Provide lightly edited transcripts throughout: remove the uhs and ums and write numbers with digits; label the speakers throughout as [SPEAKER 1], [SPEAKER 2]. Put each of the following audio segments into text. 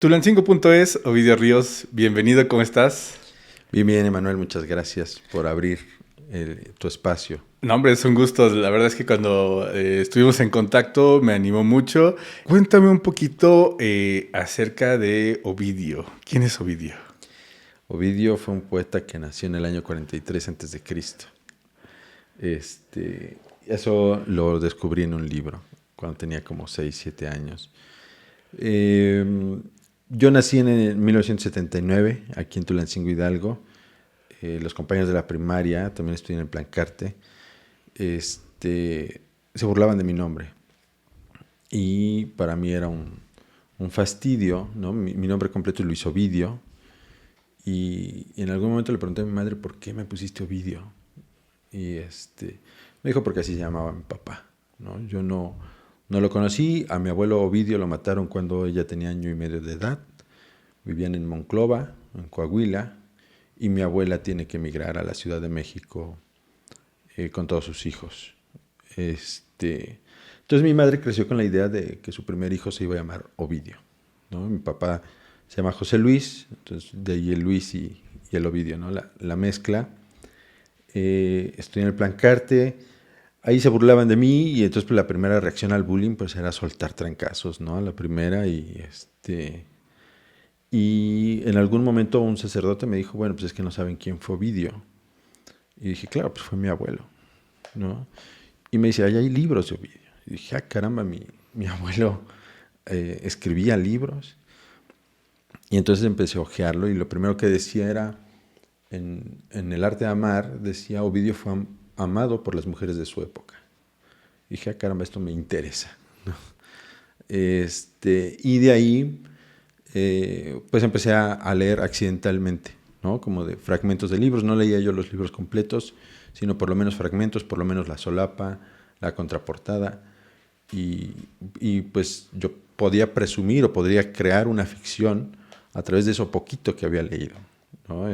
[SPEAKER 1] Tulancingo.es, Ovidio Ríos, bienvenido, ¿cómo estás?
[SPEAKER 2] Bien, bien, Emanuel, muchas gracias por abrir tu espacio.
[SPEAKER 1] No, hombre, es un gusto. La verdad es que cuando estuvimos en contacto me animó mucho. Cuéntame un poquito acerca de Ovidio. ¿Quién es Ovidio?
[SPEAKER 2] Ovidio fue un poeta que nació en el año 43 antes de Cristo. Eso lo descubrí en un libro cuando tenía como 6, 7 años. Eh, yo nací en el 1979 aquí en Tulancingo Hidalgo. Los compañeros de la primaria, también estudié en el Plancarte, se burlaban de mi nombre. Y para mí era un fastidio, ¿no? Mi nombre completo es Luis Ovidio. Y en algún momento le pregunté a mi madre por qué me pusiste Ovidio. Y me dijo porque así se llamaba mi papá, ¿no? Yo no lo conocí. A mi abuelo Ovidio lo mataron cuando ella tenía año y medio de edad. Vivían en Monclova, en Coahuila. Y mi abuela tiene que emigrar a la Ciudad de México con todos sus hijos. Entonces mi madre creció con la idea de que su primer hijo se iba a llamar Ovidio, ¿no? Mi papá se llama José Luis, entonces de ahí el Luis y el Ovidio, ¿no? La mezcla. Estudié en el Plancarte, ahí se burlaban de mí y entonces pues, la primera reacción al bullying pues era soltar trancazos, ¿no? La primera y en algún momento un sacerdote me dijo, bueno, pues es que no saben quién fue Ovidio. Y dije, claro, pues fue mi abuelo, ¿no? Y me dice, ahí hay libros de Ovidio. Y dije, ah, caramba, mi abuelo escribía libros. Y entonces empecé a hojearlo y lo primero que decía era, en el arte de amar, decía, Ovidio fue amado por las mujeres de su época. Y dije, ah, caramba, esto me interesa, ¿no? Y de ahí, pues empecé a leer accidentalmente, ¿no? Como de fragmentos de libros. No leía yo los libros completos, sino por lo menos fragmentos, por lo menos la solapa, la contraportada. Y, y pues yo podía presumir o podría crear una ficción a través de eso poquito que había leído, ¿no?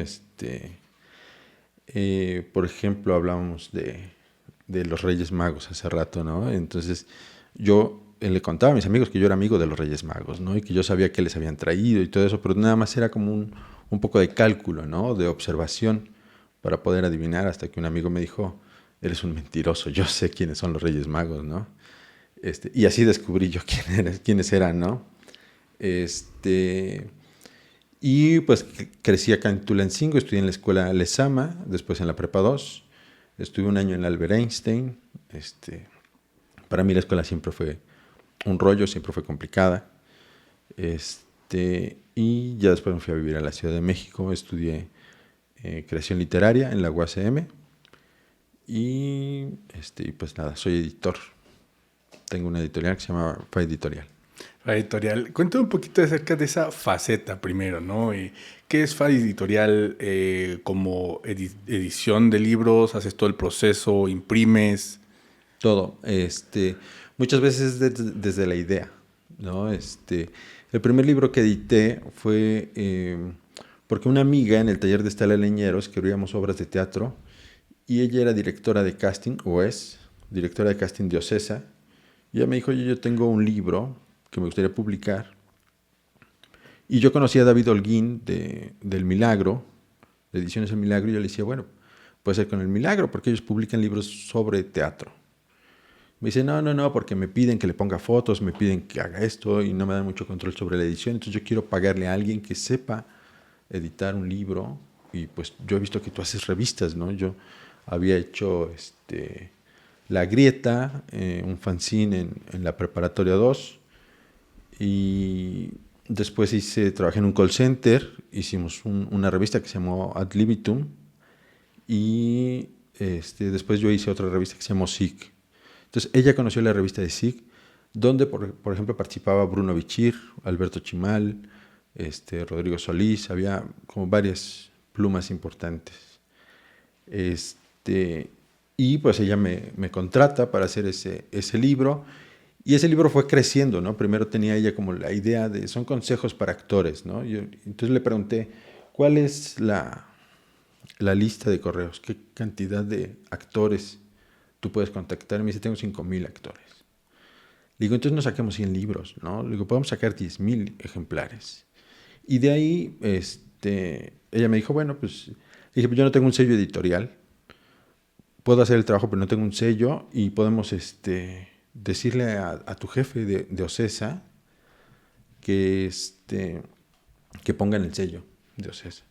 [SPEAKER 2] Por ejemplo, hablábamos de los Reyes Magos hace rato, ¿no? Entonces yo le contaba a mis amigos que yo era amigo de los Reyes Magos, ¿no? Y que yo sabía que les habían traído y todo eso, pero nada más era como un poco de cálculo, ¿no? De observación para poder adivinar, hasta que un amigo me dijo, eres un mentiroso, yo sé quiénes son los Reyes Magos, ¿no? Y así descubrí yo quiénes eran, ¿no? Este, y pues crecí acá en Tulancingo, estudié en la escuela Lezama, después en la Prepa 2, estuve un año en la Albert Einstein. Para mí la escuela siempre fue un rollo, siempre fue complicada. Y ya después me fui a vivir a la Ciudad de México, estudié creación literaria en la UACM y pues nada, soy editor. Tengo una editorial que se llama Fa Editorial.
[SPEAKER 1] Fa Editorial. Cuéntame un poquito acerca de esa faceta primero, ¿no? ¿Qué es Fa Editorial como edición de libros? ¿Haces todo el proceso? ¿Imprimes?
[SPEAKER 2] Todo. Muchas veces desde la idea, ¿no? El primer libro que edité fue porque una amiga en el taller de Estela Leñero escribíamos obras de teatro y ella era directora de casting, o es directora de casting diocesa. Y ella me dijo, yo tengo un libro que me gustaría publicar. Y yo conocí a David Holguín del Milagro, de Ediciones El Milagro, y yo le decía, bueno, puede ser con El Milagro, porque ellos publican libros sobre teatro. Me dice, no, porque me piden que le ponga fotos, me piden que haga esto y no me dan mucho control sobre la edición. Entonces yo quiero pagarle a alguien que sepa editar un libro. Y pues yo he visto que tú haces revistas, ¿no? Yo había hecho La Grieta, un fanzine en la Preparatoria 2. Y después trabajé en un call center, hicimos una revista que se llamó Ad Libitum. Y después yo hice otra revista que se llamó SIG. Entonces ella conoció la revista de SIG, donde por ejemplo participaba Bruno Bichir, Alberto Chimal, Rodrigo Solís, había como varias plumas importantes. Este, y pues ella me contrata para hacer ese libro. Y ese libro fue creciendo, ¿no? Primero tenía ella como la idea de, son consejos para actores, ¿no? Entonces le pregunté, ¿cuál es la lista de correos? ¿Qué cantidad de actores tú puedes contactar? Me dice, tengo 5,000 actores. Le digo, entonces no saquemos 100 libros, ¿no? Le digo, podemos sacar 10,000 ejemplares. Y de ahí, ella me dijo, bueno, pues, dije, pues yo no tengo un sello editorial, puedo hacer el trabajo, pero no tengo un sello y podemos, decirle a tu jefe de OCESA que, que pongan el sello de OCESA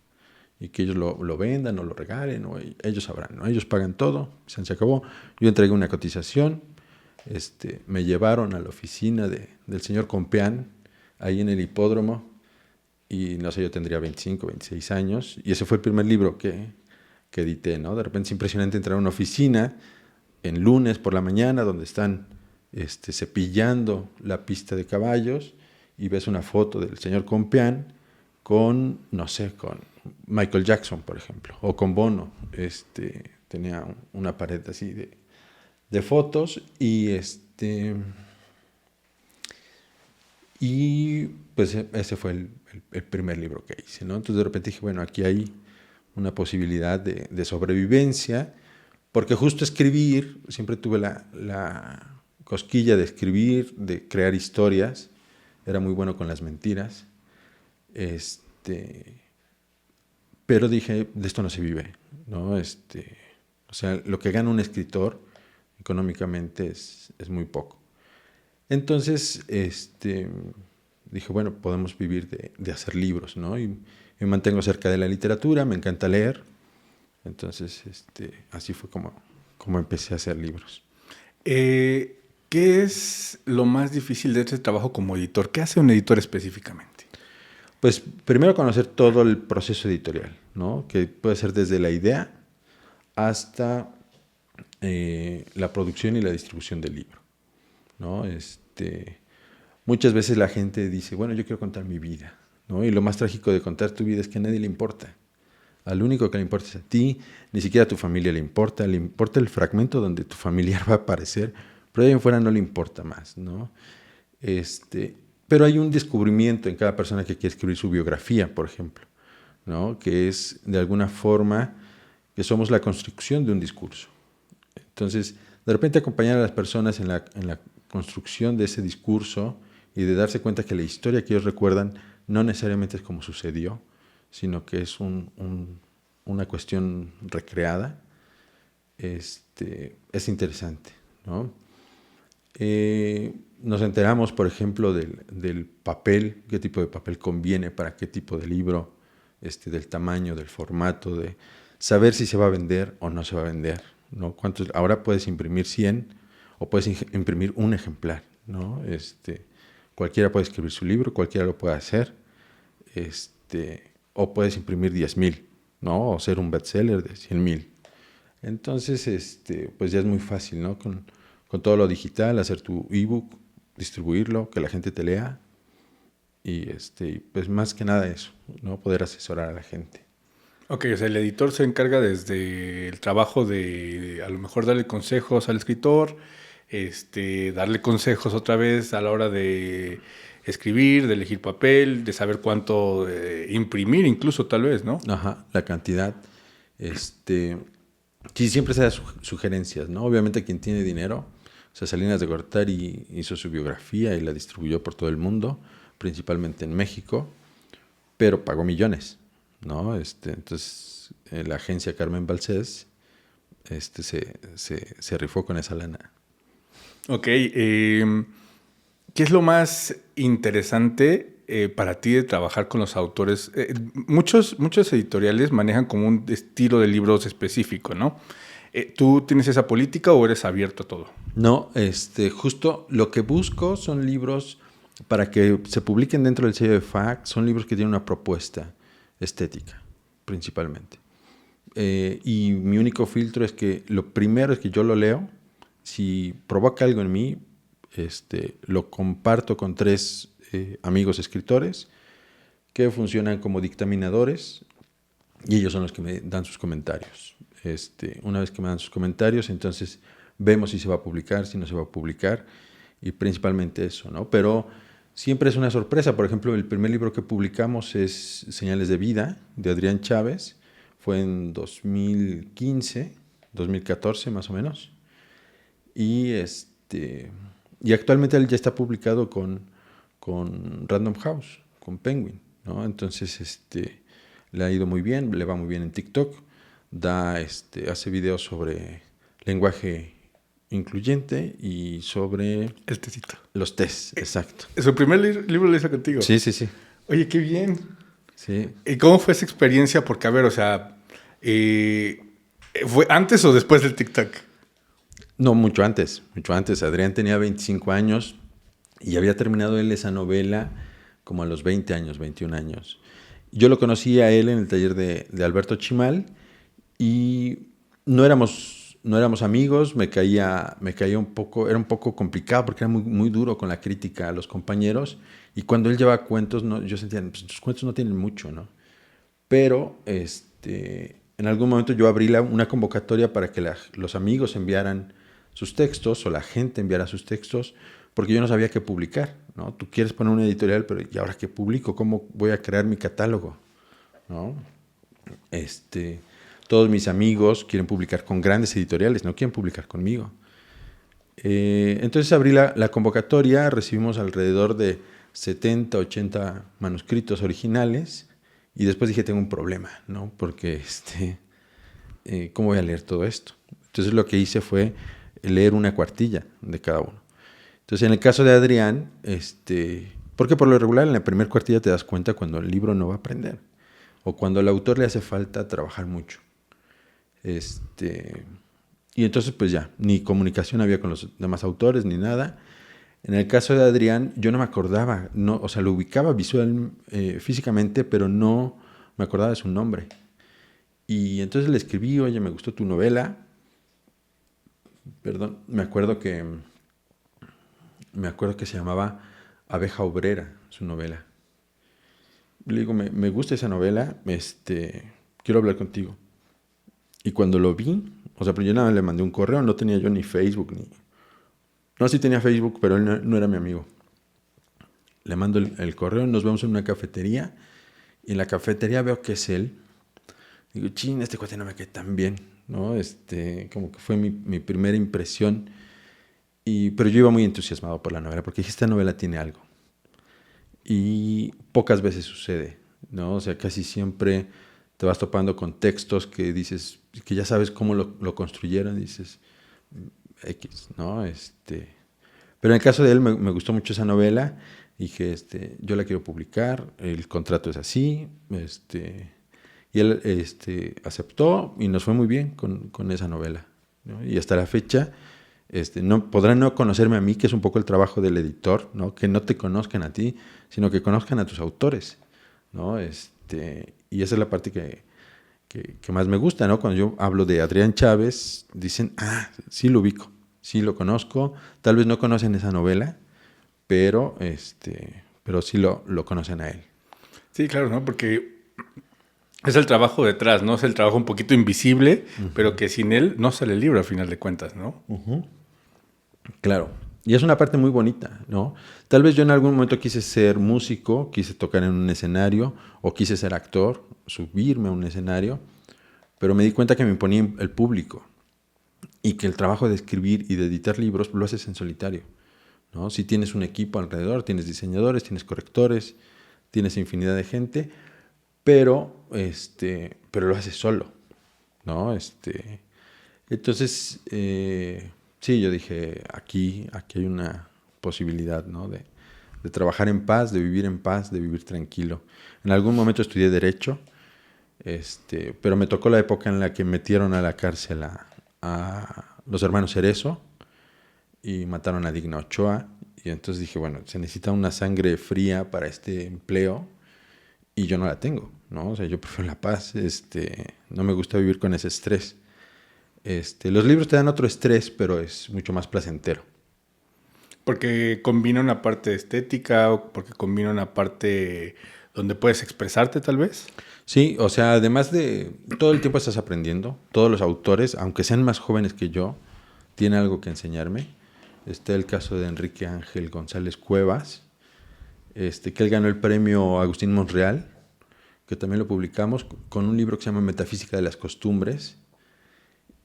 [SPEAKER 2] y que ellos lo vendan o lo regalen, o ellos sabrán, ¿no? Ellos pagan todo, se acabó. Yo entregué una cotización, me llevaron a la oficina del señor Compeán, ahí en el hipódromo, y no sé, yo tendría 25, 26 años, y ese fue el primer libro que edité, ¿no? De repente es impresionante entrar a una oficina en lunes por la mañana, donde están cepillando la pista de caballos, y ves una foto del señor Compeán con, no sé, con Michael Jackson, por ejemplo, o con Bono. Tenía una pared así de fotos y pues ese fue el primer libro que hice, ¿no? Entonces de repente dije, bueno, aquí hay una posibilidad de sobrevivencia, porque justo escribir, siempre tuve la cosquilla de escribir, de crear historias, era muy bueno con las mentiras, pero dije, de esto no se vive, ¿no? O sea, lo que gana un escritor económicamente es muy poco. Entonces, dije, bueno, podemos vivir de hacer libros, ¿no? Y me mantengo cerca de la literatura, me encanta leer. Entonces, así fue como empecé a hacer libros.
[SPEAKER 1] ¿Qué es lo más difícil de este trabajo como editor? ¿Qué hace un editor específicamente?
[SPEAKER 2] Pues primero conocer todo el proceso editorial, ¿no? Que puede ser desde la idea hasta la producción y la distribución del libro, ¿no? Muchas veces la gente dice, bueno, yo quiero contar mi vida, ¿no? Y lo más trágico de contar tu vida es que a nadie le importa. Al único que le importa es a ti, ni siquiera a tu familia le importa el fragmento donde tu familiar va a aparecer, pero de ahí en fuera no le importa más, ¿no? Pero hay un descubrimiento en cada persona que quiere escribir su biografía, por ejemplo, ¿no? Que es de alguna forma que somos la construcción de un discurso. Entonces, de repente acompañar a las personas en la construcción de ese discurso y de darse cuenta que la historia que ellos recuerdan no necesariamente es como sucedió, sino que es una cuestión recreada, es interesante, ¿no? Nos enteramos, por ejemplo, del papel, qué tipo de papel conviene para qué tipo de libro, del tamaño, del formato, de saber si se va a vender o no se va a vender, ¿no? Ahora puedes imprimir 100 o puedes imprimir un ejemplar, ¿no? Cualquiera puede escribir su libro, cualquiera lo puede hacer, o puedes imprimir 10,000, ¿no? O ser un bestseller de 100,000. Entonces, pues ya es muy fácil, ¿no? Con todo lo digital, hacer tu ebook, distribuirlo, que la gente te lea y pues más que nada eso, ¿no? Poder asesorar a la gente.
[SPEAKER 1] Ok, o sea, el editor se encarga desde el trabajo de a lo mejor darle consejos al escritor, darle consejos otra vez a la hora de escribir, de elegir papel, de saber cuánto imprimir incluso tal vez, ¿no?
[SPEAKER 2] Ajá, la cantidad. Sí, siempre se da sugerencias, ¿no? Obviamente quien tiene dinero, o sea, Salinas de Gortari hizo su biografía y la distribuyó por todo el mundo, principalmente en México, pero pagó millones, ¿no? Entonces, la agencia Carmen Balcés se rifó con esa lana.
[SPEAKER 1] Ok, ¿qué es lo más interesante para ti de trabajar con los autores? Muchos editoriales manejan como un estilo de libros específico, ¿no? ¿Tú tienes esa política o eres abierto a todo?
[SPEAKER 2] No, justo lo que busco son libros para que se publiquen dentro del sello de FAC, son libros que tienen una propuesta estética, principalmente. Y mi único filtro es que lo primero es que yo lo leo, si provoca algo en mí, lo comparto con 3 amigos escritores que funcionan como dictaminadores y ellos son los que me dan sus comentarios. Una vez que me dan sus comentarios, entonces vemos si se va a publicar, si no se va a publicar y principalmente eso, ¿no? Pero siempre es una sorpresa. Por ejemplo, el primer libro que publicamos es Señales de Vida, de Adrián Chávez. Fue en 2015, 2014 más o menos. Y actualmente él ya está publicado con Random House, con Penguin. ¿no? Entonces, le ha ido muy bien, le va muy bien en TikTok, hace videos sobre lenguaje incluyente y sobre
[SPEAKER 1] El tecito.
[SPEAKER 2] los test, exacto.
[SPEAKER 1] Su primer libro lo hizo contigo.
[SPEAKER 2] Sí, sí, sí.
[SPEAKER 1] Oye, qué bien.
[SPEAKER 2] Sí.
[SPEAKER 1] ¿Y cómo fue esa experiencia? Porque, a ver, o sea, ¿fue antes o después del TikTok?
[SPEAKER 2] No, mucho antes, mucho antes. Adrián tenía 25 años y había terminado él esa novela como a los 20 años, 21 años. Yo lo conocí a él en el taller de Alberto Chimal y no éramos amigos, me caía un poco, era un poco complicado porque era muy, muy duro con la crítica a los compañeros y cuando él llevaba cuentos, no, yo sentía, pues tus cuentos no tienen mucho, ¿no? Pero en algún momento yo abrí una convocatoria para que los amigos enviaran sus textos o la gente enviara sus textos, porque yo no sabía qué publicar, ¿no? Tú quieres poner una editorial, pero ¿y ahora qué publico? ¿Cómo voy a crear mi catálogo? ¿No? Todos mis amigos quieren publicar con grandes editoriales, no quieren publicar conmigo. Entonces abrí la convocatoria, recibimos alrededor de 70, 80 manuscritos originales y después dije, tengo un problema, ¿no? Porque, ¿cómo voy a leer todo esto? Entonces lo que hice fue leer una cuartilla de cada uno. Entonces en el caso de Adrián, porque por lo regular en la primera cuartilla te das cuenta cuando el libro no va a aprender o cuando al autor le hace falta trabajar mucho. Y entonces pues ya, ni comunicación había con los demás autores ni nada. En el caso de Adrián, yo no me acordaba, no, o sea, lo ubicaba físicamente, pero no me acordaba de su nombre. Y entonces le escribí, oye, me gustó tu novela. Perdón, me acuerdo que se llamaba Abeja Obrera, su novela. Le digo, me gusta esa novela, quiero hablar contigo. Y cuando lo vi, o sea, pero yo nada le mandé un correo, no tenía yo ni Facebook, No, sí tenía Facebook, pero él no era mi amigo. Le mando el correo, nos vemos en una cafetería, y en la cafetería veo que es él. Digo, chin, este cuate no me cae tan bien, ¿no? Como que fue mi primera impresión. Pero yo iba muy entusiasmado por la novela, porque dije, esta novela tiene algo. Y pocas veces sucede, ¿no? O sea, casi siempre te vas topando con textos que dices, que ya sabes cómo lo construyeron, dices, X, ¿no? Pero en el caso de él me gustó mucho esa novela, dije, yo la quiero publicar, el contrato es así, y él aceptó y nos fue muy bien con esa novela, ¿no? Y hasta la fecha, podrán no conocerme a mí, que es un poco el trabajo del editor, ¿no? Que no te conozcan a ti, sino que conozcan a tus autores, ¿no? Y esa es la parte que más me gusta, ¿no? Cuando yo hablo de Adrián Chávez, dicen, sí lo ubico, sí lo conozco, tal vez no conocen esa novela, pero sí lo conocen a él.
[SPEAKER 1] Sí, claro, ¿no? Porque es el trabajo detrás, ¿no? Es el trabajo un poquito invisible, pero que sin él no sale el libro a final de cuentas, ¿no?
[SPEAKER 2] Claro. Y es una parte muy bonita, ¿no? Tal vez yo en algún momento quise ser músico, quise tocar en un escenario, o quise ser actor, subirme a un escenario, pero me di cuenta que me imponía el público y que el trabajo de escribir y de editar libros lo haces en solitario, ¿no? Si tienes un equipo alrededor, tienes diseñadores, tienes correctores, tienes infinidad de gente, pero lo haces solo, ¿no? Entonces, sí, yo dije, aquí hay una posibilidad, ¿no? De trabajar en paz, de vivir tranquilo. En algún momento estudié Derecho, pero me tocó la época en la que metieron a la cárcel a los hermanos Cerezo y mataron a Digna Ochoa. Y entonces dije, bueno, se necesita una sangre fría para este empleo y yo no la tengo, ¿no? O sea, yo prefiero la paz, no me gusta vivir con ese estrés. Los libros te dan otro estrés, pero es mucho más placentero.
[SPEAKER 1] Porque combina una parte estética o porque combina una parte donde puedes expresarte, tal vez.
[SPEAKER 2] Sí, o sea, además de todo el tiempo estás aprendiendo, todos los autores, aunque sean más jóvenes que yo, tienen algo que enseñarme. Está el caso de Enrique Ángel González Cuevas, que él ganó el premio Agustín Monreal, que también lo publicamos con un libro que se llama Metafísica de las Costumbres.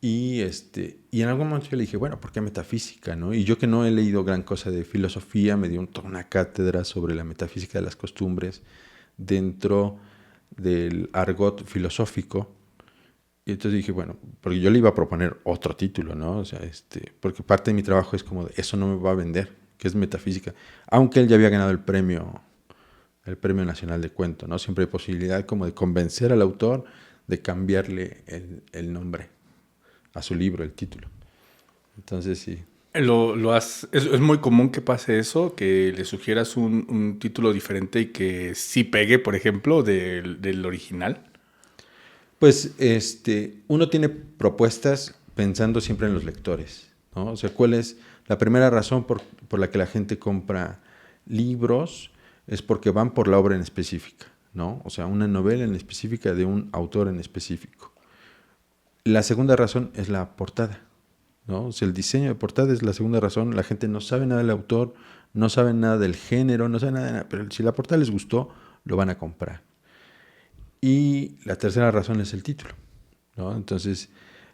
[SPEAKER 2] Y en algún momento yo le dije, bueno, ¿por qué metafísica, no? Y yo, que no he leído gran cosa de filosofía, me dio toda una cátedra sobre la metafísica de las costumbres, dentro del argot filosófico. Y entonces dije, bueno, porque yo le iba a proponer otro título, ¿no? O sea, porque parte de mi trabajo es como de, eso no me va a vender, que es metafísica. Aunque él ya había ganado el premio Nacional de Cuento, ¿no? Siempre hay posibilidad como de convencer al autor de cambiarle el nombre a su libro, el título. Entonces sí.
[SPEAKER 1] Es muy común que pase eso, que le sugieras un título diferente y que sí pegue, por ejemplo, del original.
[SPEAKER 2] Pues uno tiene propuestas pensando siempre en los lectores, ¿no? O sea, ¿cuál es la primera razón por la que la gente compra libros? Es porque van por la obra en específica, ¿no? O sea, una novela en específica de un autor en específico. La segunda razón es la portada, ¿no? O sea, el diseño de portada es la segunda razón. La gente no sabe nada del autor, no sabe nada del género, no sabe nada de nada, pero si la portada les gustó, lo van a comprar. Y la tercera razón es el título, ¿no? Entonces,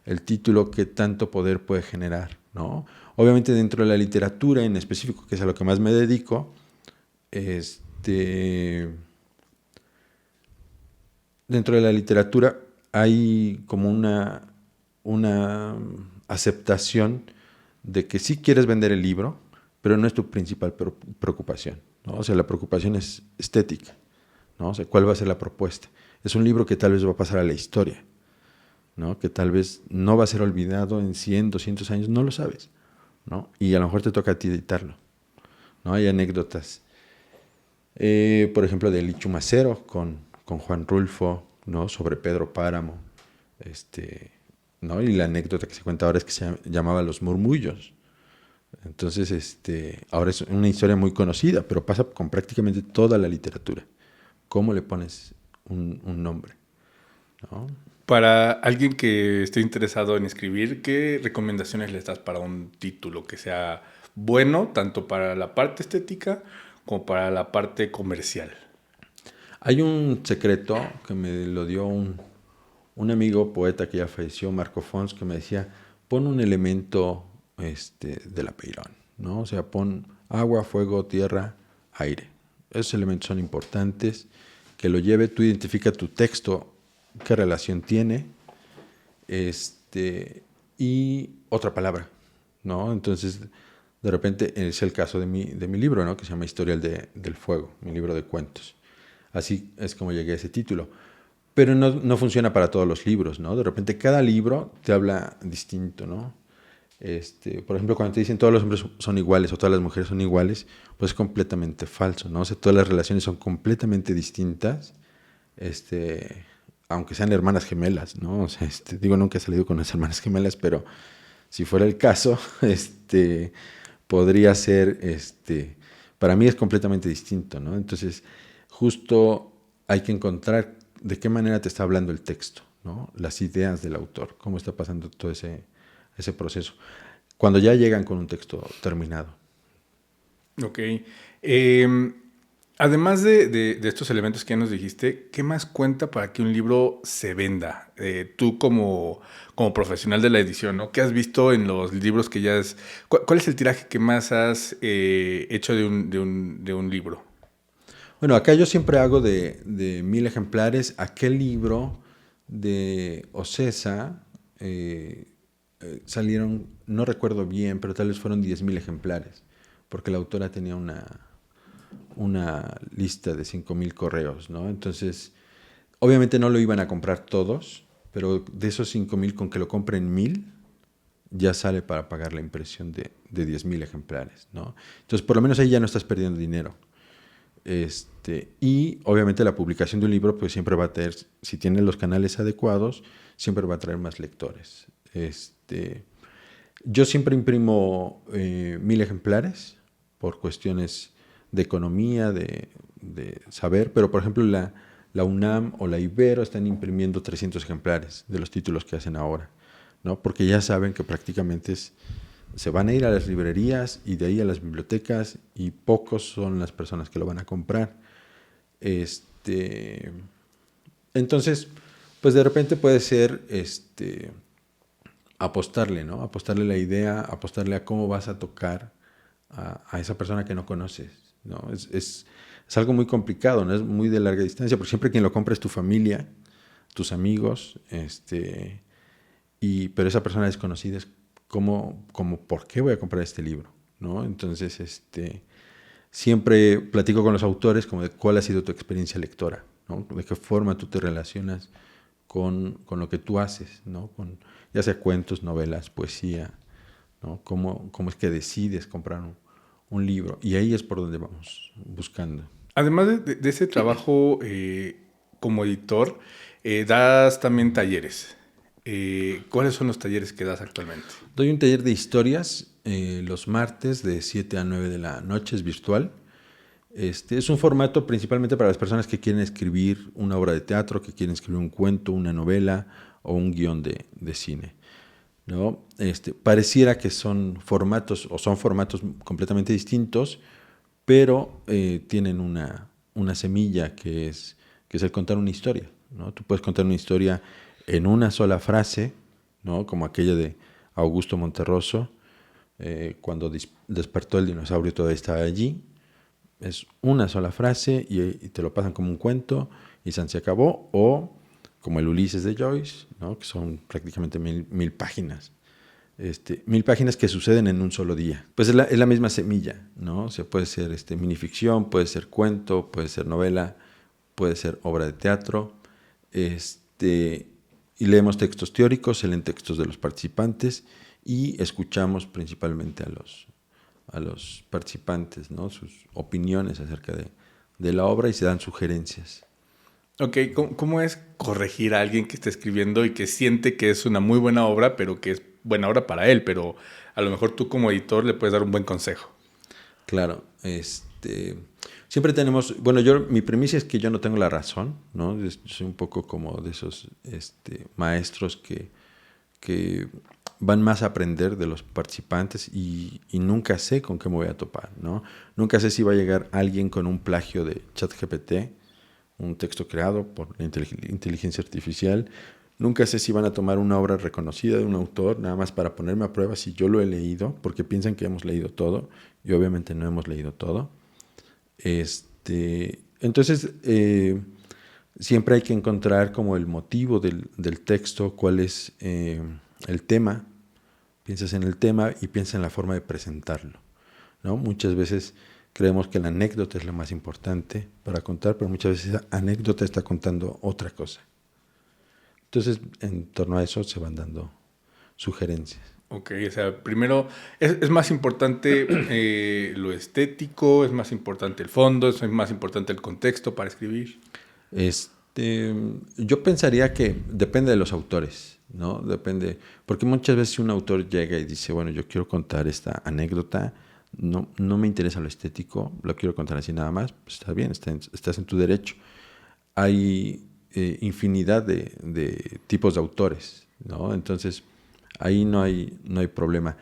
[SPEAKER 2] el título, ¿qué tanto poder puede generar, ¿no? Obviamente dentro de la literatura en específico, que es a lo que más me dedico, dentro de la literatura hay como una aceptación de que sí quieres vender el libro, pero no es tu principal preocupación, ¿no? O sea, la preocupación es estética, ¿no? O sea, ¿cuál va a ser la propuesta? Es un libro que tal vez va a pasar a la historia, ¿no? Que tal vez no va a ser olvidado en 100, 200 años, no lo sabes, ¿no? Y a lo mejor te toca a ti editarlo, ¿no? Hay anécdotas, por ejemplo, de Lichu Macero con Juan Rulfo, ¿no? Sobre Pedro Páramo, ¿no? Y la anécdota que se cuenta ahora es que se llamaba Los Murmullos. Entonces, ahora es una historia muy conocida, pero pasa con prácticamente toda la literatura. ¿Cómo le pones un nombre, ¿no?
[SPEAKER 1] Para alguien que esté interesado en escribir, ¿qué recomendaciones les das para un título que sea bueno, tanto para la parte estética como para la parte comercial?
[SPEAKER 2] Hay un secreto que me lo dio un amigo poeta que ya falleció, Marco Fons, que me decía, pon un elemento de la Peirón, ¿no? O sea, pon agua, fuego, tierra, aire. Esos elementos son importantes. Que lo lleve, tú identifica tu texto, qué relación tiene, y otra palabra, ¿no? Entonces, de repente, es el caso de mi libro, ¿no? Que se llama Historial del Fuego, mi libro de cuentos. Así es como llegué a ese título. Pero no funciona para todos los libros, ¿no? De repente cada libro te habla distinto, ¿no? Por ejemplo, cuando te dicen todos los hombres son iguales o todas las mujeres son iguales, pues es completamente falso, ¿no? O sea, todas las relaciones son completamente distintas, aunque sean hermanas gemelas, ¿no? O sea, digo, nunca he salido con las hermanas gemelas, pero si fuera el caso, podría ser, para mí es completamente distinto, ¿no? Entonces, justo hay que encontrar de qué manera te está hablando el texto, ¿no? Las ideas del autor, cómo está pasando todo ese proceso. Cuando ya llegan con un texto terminado.
[SPEAKER 1] Ok. Eh, Además de estos elementos que ya nos dijiste, ¿qué más cuenta para que un libro se venda? Tú como profesional de la edición, ¿no? ¿Qué has visto en los libros que ya has... ¿Cuál es el tiraje que más has hecho de un libro?
[SPEAKER 2] Bueno, acá yo siempre hago de 1000 ejemplares. Aquel libro de Ocesa salieron, no recuerdo bien, pero tal vez fueron 10,000 ejemplares, porque la autora tenía una lista de 5,000 correos, ¿no? Entonces, obviamente no lo iban a comprar todos, pero de esos 5,000, con que lo compren 1,000, ya sale para pagar la impresión de 10,000 ejemplares, ¿no? Entonces, por lo menos ahí ya no estás perdiendo dinero. Y obviamente la publicación de un libro pues siempre va a tener, si tiene los canales adecuados, siempre va a traer más lectores. Yo siempre imprimo 1,000 ejemplares por cuestiones de economía, de saber, pero por ejemplo la UNAM o la Ibero están imprimiendo 300 ejemplares de los títulos que hacen ahora, ¿no? Porque ya saben que prácticamente se van a ir a las librerías y de ahí a las bibliotecas y pocos son las personas que lo van a comprar. Entonces, pues de repente puede ser apostarle, ¿no? Apostarle la idea, apostarle a cómo vas a tocar a esa persona que no conoces, ¿no? es algo muy complicado, ¿no? Es muy de larga distancia, porque siempre quien lo compra es tu familia, tus amigos, pero esa persona desconocida es como ¿por qué voy a comprar este libro? ¿No? Entonces, siempre platico con los autores como de cuál ha sido tu experiencia lectora, ¿no? De qué forma tú te relacionas con lo que tú haces, ¿no? Ya sea cuentos, novelas, poesía, ¿no? ¿Cómo es que decides comprar un libro? Y ahí es por donde vamos buscando.
[SPEAKER 1] Además de ese trabajo como editor, das también talleres. ¿Cuáles son los talleres que das actualmente?
[SPEAKER 2] Doy un taller de historias los martes de 7 a 9 de la noche, es virtual. Es un formato principalmente para las personas que quieren escribir una obra de teatro, que quieren escribir un cuento, una novela o un guión de cine, ¿no? Pareciera que son formatos completamente distintos, pero tienen una semilla que es el contar una historia, ¿no? Tú puedes contar una historia en una sola frase, ¿no? Como aquella de Augusto Monterroso, cuando despertó el dinosaurio todavía estaba allí. Es una sola frase y te lo pasan como un cuento y se acabó. O como el Ulises de Joyce, ¿no? Que son prácticamente mil páginas. 1000 páginas que suceden en un solo día. Pues es la misma semilla, ¿no? O sea, puede ser minificción, puede ser cuento, puede ser novela, puede ser obra de teatro. Y leemos textos teóricos, se leen textos de los participantes y escuchamos principalmente a los participantes, ¿no? Sus opiniones acerca de la obra y se dan sugerencias.
[SPEAKER 1] Ok, ¿cómo es corregir a alguien que está escribiendo y que siente que es una muy buena obra, pero que es buena obra para él, pero a lo mejor tú como editor le puedes dar un buen consejo?
[SPEAKER 2] Claro, siempre tenemos, bueno, mi premisa es que yo no tengo la razón, ¿no? Soy un poco como de esos maestros que van más a aprender de los participantes y nunca sé con qué me voy a topar, ¿no? Nunca sé si va a llegar alguien con un plagio de ChatGPT, un texto creado por la inteligencia artificial. Nunca sé si van a tomar una obra reconocida de un autor nada más para ponerme a prueba si yo lo he leído, porque piensan que hemos leído todo y obviamente no hemos leído todo. Entonces, siempre hay que encontrar como el motivo del texto, cuál es el tema. Piensas en el tema y piensas en la forma de presentarlo, ¿no? Muchas veces creemos que la anécdota es lo más importante para contar, pero muchas veces esa anécdota está contando otra cosa. Entonces, en torno a eso se van dando sugerencias.
[SPEAKER 1] Ok, o sea, primero es más importante lo estético, es más importante el fondo, es más importante el contexto para escribir.
[SPEAKER 2] Yo pensaría que depende de los autores, ¿no? Depende, porque muchas veces un autor llega y dice, bueno, yo quiero contar esta anécdota, no me interesa lo estético, lo quiero contar así nada más, pues está bien, estás en tu derecho. Hay infinidad de tipos de autores, ¿no? Entonces, ahí no hay problema.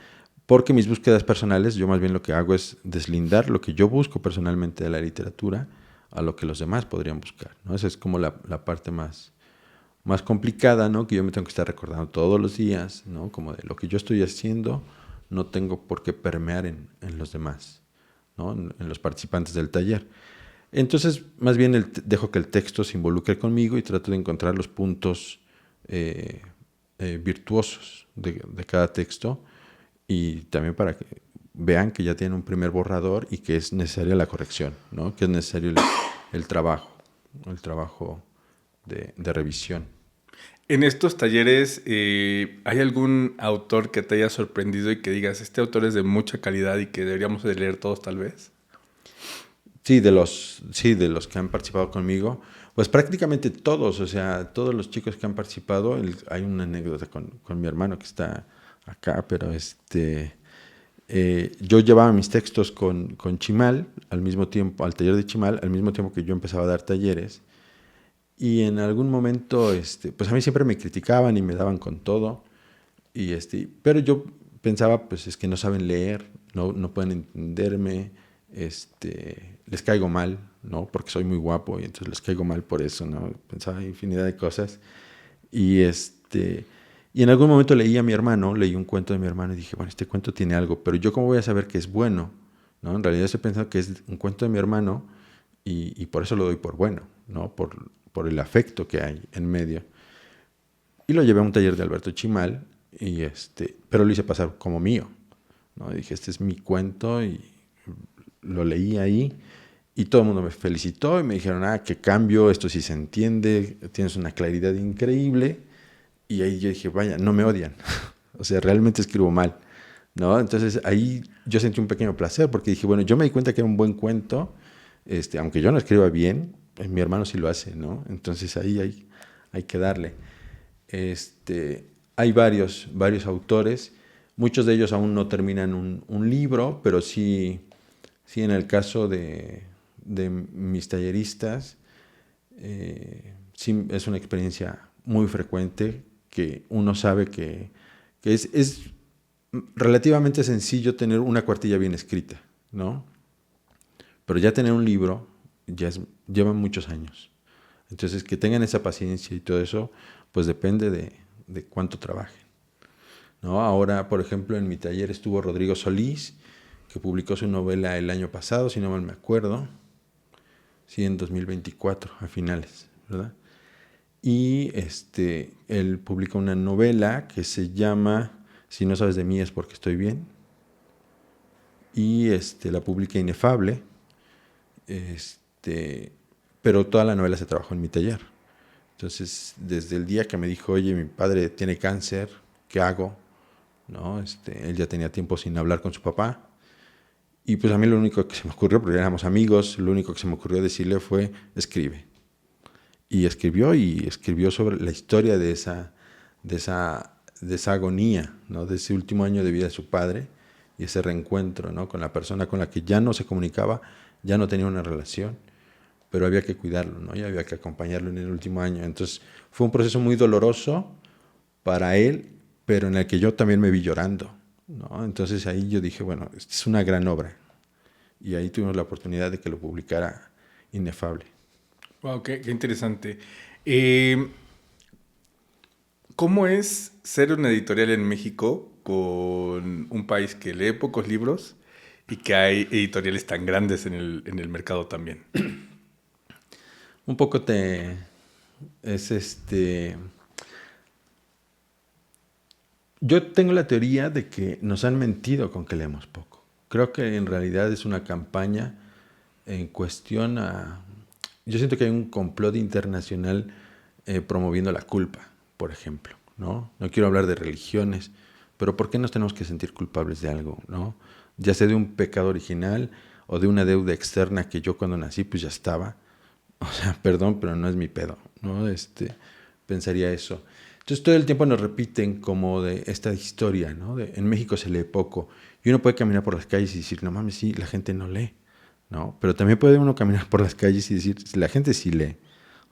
[SPEAKER 2] Porque mis búsquedas personales, yo más bien lo que hago es deslindar lo que yo busco personalmente de la literatura a lo que los demás podrían buscar, ¿no? Esa es como la parte más complicada, ¿no? Que yo me tengo que estar recordando todos los días, ¿no? Como de lo que yo estoy haciendo, no tengo por qué permear en los demás, ¿no? En los participantes del taller. Entonces, más bien dejo que el texto se involucre conmigo y trato de encontrar los puntos virtuosos de cada texto y también para que vean que ya tienen un primer borrador y que es necesaria la corrección, ¿no? Que es necesario el trabajo de revisión.
[SPEAKER 1] En estos talleres, ¿hay algún autor que te haya sorprendido y que digas, este autor es de mucha calidad y que deberíamos de leer todos tal vez?
[SPEAKER 2] Sí, de los que han participado conmigo, pues prácticamente todos, o sea, todos los chicos que han participado, hay una anécdota con mi hermano que está acá, pero yo llevaba mis textos con Chimal al mismo tiempo, al taller de Chimal, al mismo tiempo que yo empezaba a dar talleres, y en algún momento, pues a mí siempre me criticaban y me daban con todo, pero yo pensaba, pues es que no saben leer, no pueden entenderme, les caigo mal, ¿no? Porque soy muy guapo y entonces les caigo mal por eso, ¿no? Pensaba infinidad de cosas. Y y en algún momento leí un cuento de mi hermano y dije, bueno, este cuento tiene algo, pero yo cómo voy a saber que es bueno, ¿no? En realidad estoy pensando que es un cuento de mi hermano y por eso lo doy por bueno, ¿no? Por el afecto que hay en medio. Y lo llevé a un taller de Alberto Chimal, pero lo hice pasar como mío, ¿no? Y dije, este es mi cuento, y lo leí ahí, y todo el mundo me felicitó y me dijeron, qué cambio, esto sí se entiende, tienes una claridad increíble. Y ahí yo dije, vaya, no me odian. O sea, realmente escribo mal, ¿no? Entonces ahí yo sentí un pequeño placer porque dije, bueno, yo me di cuenta que era un buen cuento, aunque yo no escriba bien, mi hermano sí lo hace, ¿no? Entonces ahí hay que darle. Hay varios autores, muchos de ellos aún no terminan un libro, pero sí en el caso de mis talleristas, sí es una experiencia muy frecuente que uno sabe que es relativamente sencillo tener una cuartilla bien escrita, ¿no? Pero ya tener un libro lleva muchos años. Entonces, que tengan esa paciencia y todo eso, pues depende de cuánto trabajen, ¿no? Ahora, por ejemplo, en mi taller estuvo Rodrigo Solís, que publicó su novela el año pasado, si no mal me acuerdo. Sí, en 2024, a finales, ¿verdad? Y él publica una novela que se llama Si no sabes de mí es porque estoy bien. Y la publica Inefable. Pero toda la novela se trabajó en mi taller. Entonces, desde el día que me dijo, oye, mi padre tiene cáncer, ¿qué hago? ¿No? Él ya tenía tiempo sin hablar con su papá. Y pues a mí lo único que se me ocurrió, porque éramos amigos, lo único que se me ocurrió decirle fue, escribe. Y escribió sobre la historia de esa agonía, ¿no? De ese último año de vida de su padre y ese reencuentro, ¿no? Con la persona con la que ya no se comunicaba, ya no tenía una relación, pero había que cuidarlo, ¿no? Y había que acompañarlo en el último año. Entonces fue un proceso muy doloroso para él, pero en el que yo también me vi llorando, ¿no? Entonces ahí yo dije, bueno, esta es una gran obra. Y ahí tuvimos la oportunidad de que lo publicara Inefable.
[SPEAKER 1] Wow, qué interesante. Eh, ¿Cómo es ser una editorial en México con un país que lee pocos libros y que hay editoriales tan grandes en el mercado también?
[SPEAKER 2] Un poco es Yo tengo la teoría de que nos han mentido con que leemos poco. Creo que en realidad es una campaña en cuestión a... Yo siento que hay un complot internacional promoviendo la culpa, por ejemplo, ¿no? No quiero hablar de religiones, pero ¿por qué nos tenemos que sentir culpables de algo, ¿no? Ya sea de un pecado original o de una deuda externa que yo cuando nací pues ya estaba. O sea, perdón, pero no es mi pedo, ¿no? Pensaría eso. Entonces todo el tiempo nos repiten como de esta historia, ¿no? En México se lee poco. Y uno puede caminar por las calles y decir, no mames, sí, la gente no lee, ¿no? Pero también puede uno caminar por las calles y decir, la gente sí lee.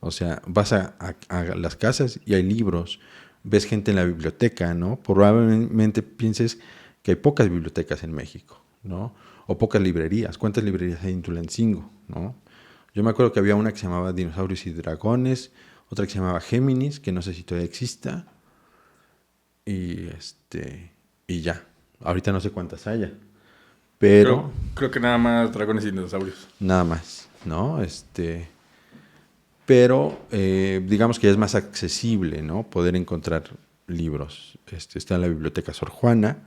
[SPEAKER 2] O sea, vas a las casas y hay libros, ves gente en la biblioteca, ¿no? Probablemente pienses que hay pocas bibliotecas en México, ¿no? O pocas librerías. ¿Cuántas librerías hay en Tulancingo, ¿no? Yo me acuerdo que había una que se llamaba Dinosaurios y Dragones, otra que se llamaba Géminis, que no sé si todavía exista, y y ya. Ahorita no sé cuántas haya, pero
[SPEAKER 1] Creo que nada más dragones y dinosaurios.
[SPEAKER 2] nada más, ¿no? Pero digamos que ya es más accesible, ¿no? Poder encontrar libros. Está en la Biblioteca Sor Juana.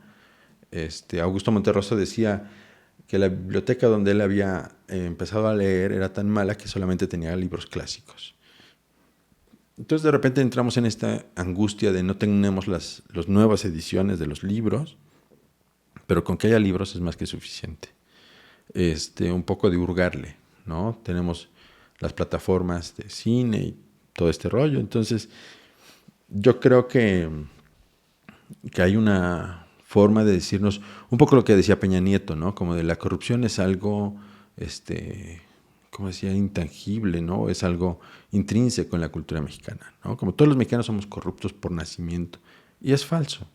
[SPEAKER 2] Augusto Monterroso decía que la biblioteca donde él había empezado a leer era tan mala que solamente tenía libros clásicos. Entonces de repente entramos en esta angustia de no tenemos las nuevas ediciones de los libros, pero con que haya libros es más que suficiente. Un poco de hurgarle, ¿no? Tenemos las plataformas de cine y todo este rollo. Entonces yo creo que hay una forma de decirnos, un poco lo que decía Peña Nieto, ¿no? Como de la corrupción es algo, como decía, intangible, ¿no? Es algo intrínseco en la cultura mexicana, ¿no? Como todos los mexicanos somos corruptos por nacimiento. Y es falso,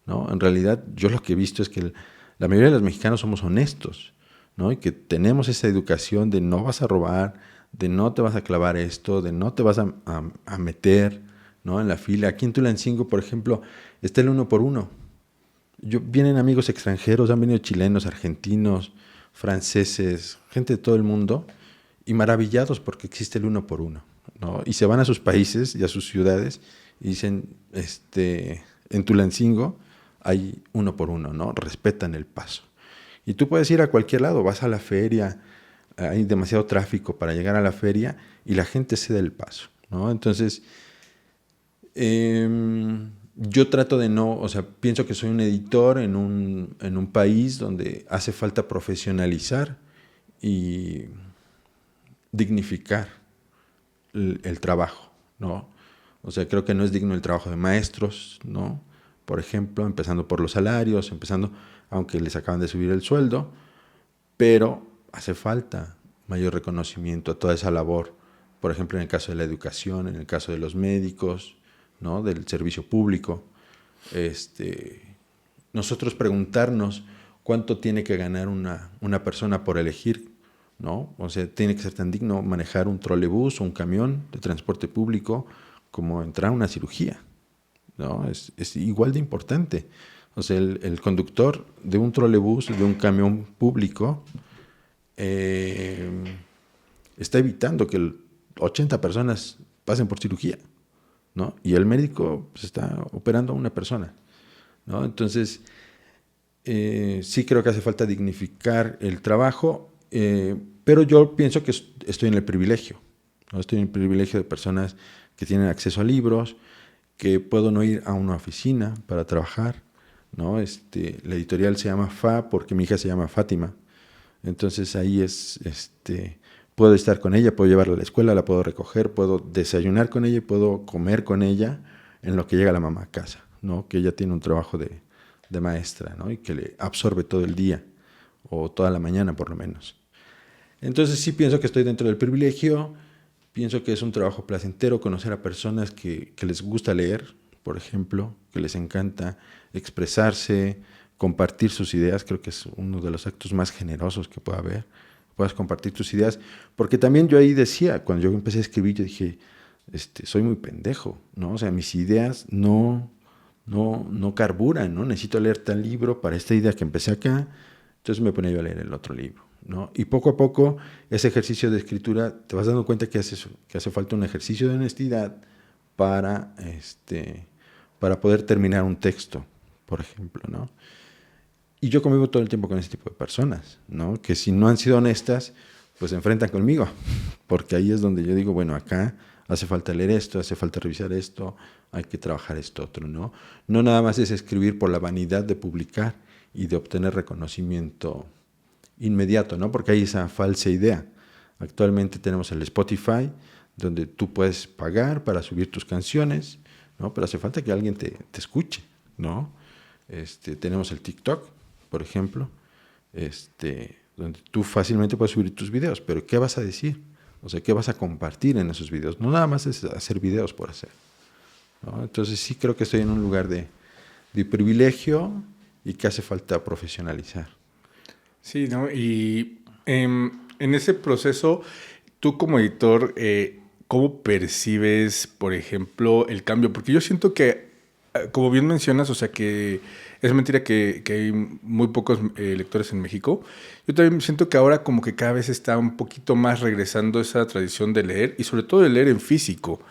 [SPEAKER 2] ¿no? En realidad, yo lo que he visto es que la mayoría de los mexicanos somos honestos, ¿no? Y que tenemos esa educación de no vas a robar, de no te vas a clavar esto, de no te vas a meter, ¿no? En la fila. Aquí en Tulancingo, por ejemplo, está el 1 por 1. Vienen amigos extranjeros, han venido chilenos, argentinos, franceses, gente de todo el mundo, y maravillados porque existe el uno por uno, ¿no? Y se van a sus países y a sus ciudades y dicen, en Tulancingo hay uno por uno, ¿no? Respetan el paso. Y tú puedes ir a cualquier lado, vas a la feria, hay demasiado tráfico para llegar a la feria y la gente cede el paso, ¿no? Entonces, yo trato de no, o sea, pienso que soy un editor en un país donde hace falta profesionalizar y dignificar el trabajo, ¿no? O sea, creo que no es digno el trabajo de maestros, ¿no? Por ejemplo, empezando por los salarios, aunque les acaban de subir el sueldo, pero hace falta mayor reconocimiento a toda esa labor. Por ejemplo, en el caso de la educación, en el caso de los médicos, ¿no? Del servicio público. Nosotros preguntarnos cuánto tiene que ganar una persona por elegir, ¿no? O sea, tiene que ser tan digno manejar un trolebús o un camión de transporte público como entrar a una cirugía, ¿no? Es igual de importante. O sea, el conductor de un trolebús, de un camión público, está evitando que 80 personas pasen por cirugía, ¿no? Y el médico pues, está operando a una persona, ¿no? Entonces, sí creo que hace falta dignificar el trabajo, pero yo pienso que estoy en el privilegio, ¿no? Estoy en el privilegio de personas que tienen acceso a libros, que puedo no ir a una oficina para trabajar, ¿no? La editorial se llama FA porque mi hija se llama Fátima. Entonces ahí puedo estar con ella, puedo llevarla a la escuela, la puedo recoger, puedo desayunar con ella y puedo comer con ella en lo que llega la mamá a casa, ¿no? Que ella tiene un trabajo de maestra, ¿no? Y que le absorbe todo el día o toda la mañana por lo menos. Entonces sí pienso que estoy dentro del privilegio, pienso que es un trabajo placentero conocer a personas que les gusta leer, por ejemplo, que les encanta expresarse, compartir sus ideas. Creo que es uno de los actos más generosos que pueda haber, puedas compartir tus ideas, porque también yo ahí decía, cuando yo empecé a escribir, yo dije, soy muy pendejo, ¿no? O sea, mis ideas no carburan, ¿no? Necesito leer tal libro para esta idea que empecé acá, entonces me ponía yo a leer el otro libro, ¿no? Y poco a poco, ese ejercicio de escritura, te vas dando cuenta que hace falta un ejercicio de honestidad para poder terminar un texto, por ejemplo, ¿no? Y yo convivo todo el tiempo con ese tipo de personas, ¿no? Que si no han sido honestas, pues se enfrentan conmigo, porque ahí es donde yo digo, bueno, acá hace falta leer esto, hace falta revisar esto, hay que trabajar esto otro, ¿no? No nada más es escribir por la vanidad de publicar y de obtener reconocimiento inmediato, ¿no? Porque hay esa falsa idea. Actualmente tenemos el Spotify, donde tú puedes pagar para subir tus canciones, ¿no? Pero hace falta que alguien te escuche, ¿no? Tenemos el TikTok, por ejemplo, donde tú fácilmente puedes subir tus videos, pero ¿qué vas a decir? O sea, ¿qué vas a compartir en esos videos? No nada más es hacer videos por hacer, ¿no? Entonces sí creo que estoy en un lugar de privilegio y que hace falta profesionalizar.
[SPEAKER 1] Sí, ¿no? Y en ese proceso, tú como editor, ¿cómo percibes, por ejemplo, el cambio? Porque yo siento que, como bien mencionas, o sea, que es mentira que hay muy pocos lectores en México. Yo también siento que ahora como que cada vez está un poquito más regresando esa tradición de leer y sobre todo de leer en físico,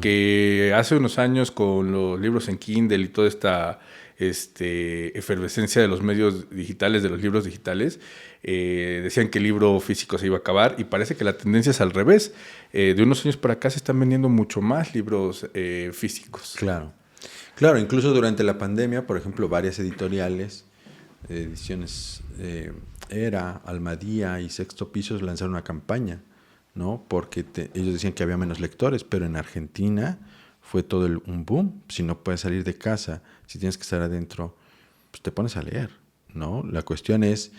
[SPEAKER 1] que hace unos años con los libros en Kindle y toda esta efervescencia de los medios digitales, de los libros digitales, decían que el libro físico se iba a acabar y parece que la tendencia es al revés. De unos años para acá se están vendiendo mucho más libros físicos.
[SPEAKER 2] Claro. Claro, incluso durante la pandemia, por ejemplo, varias editoriales, ediciones Era, Almadía y Sexto Piso lanzaron una campaña, ¿no? Porque ellos decían que había menos lectores, pero en Argentina fue todo un boom. Si no puedes salir de casa, si tienes que estar adentro, pues te pones a leer, ¿no? La cuestión es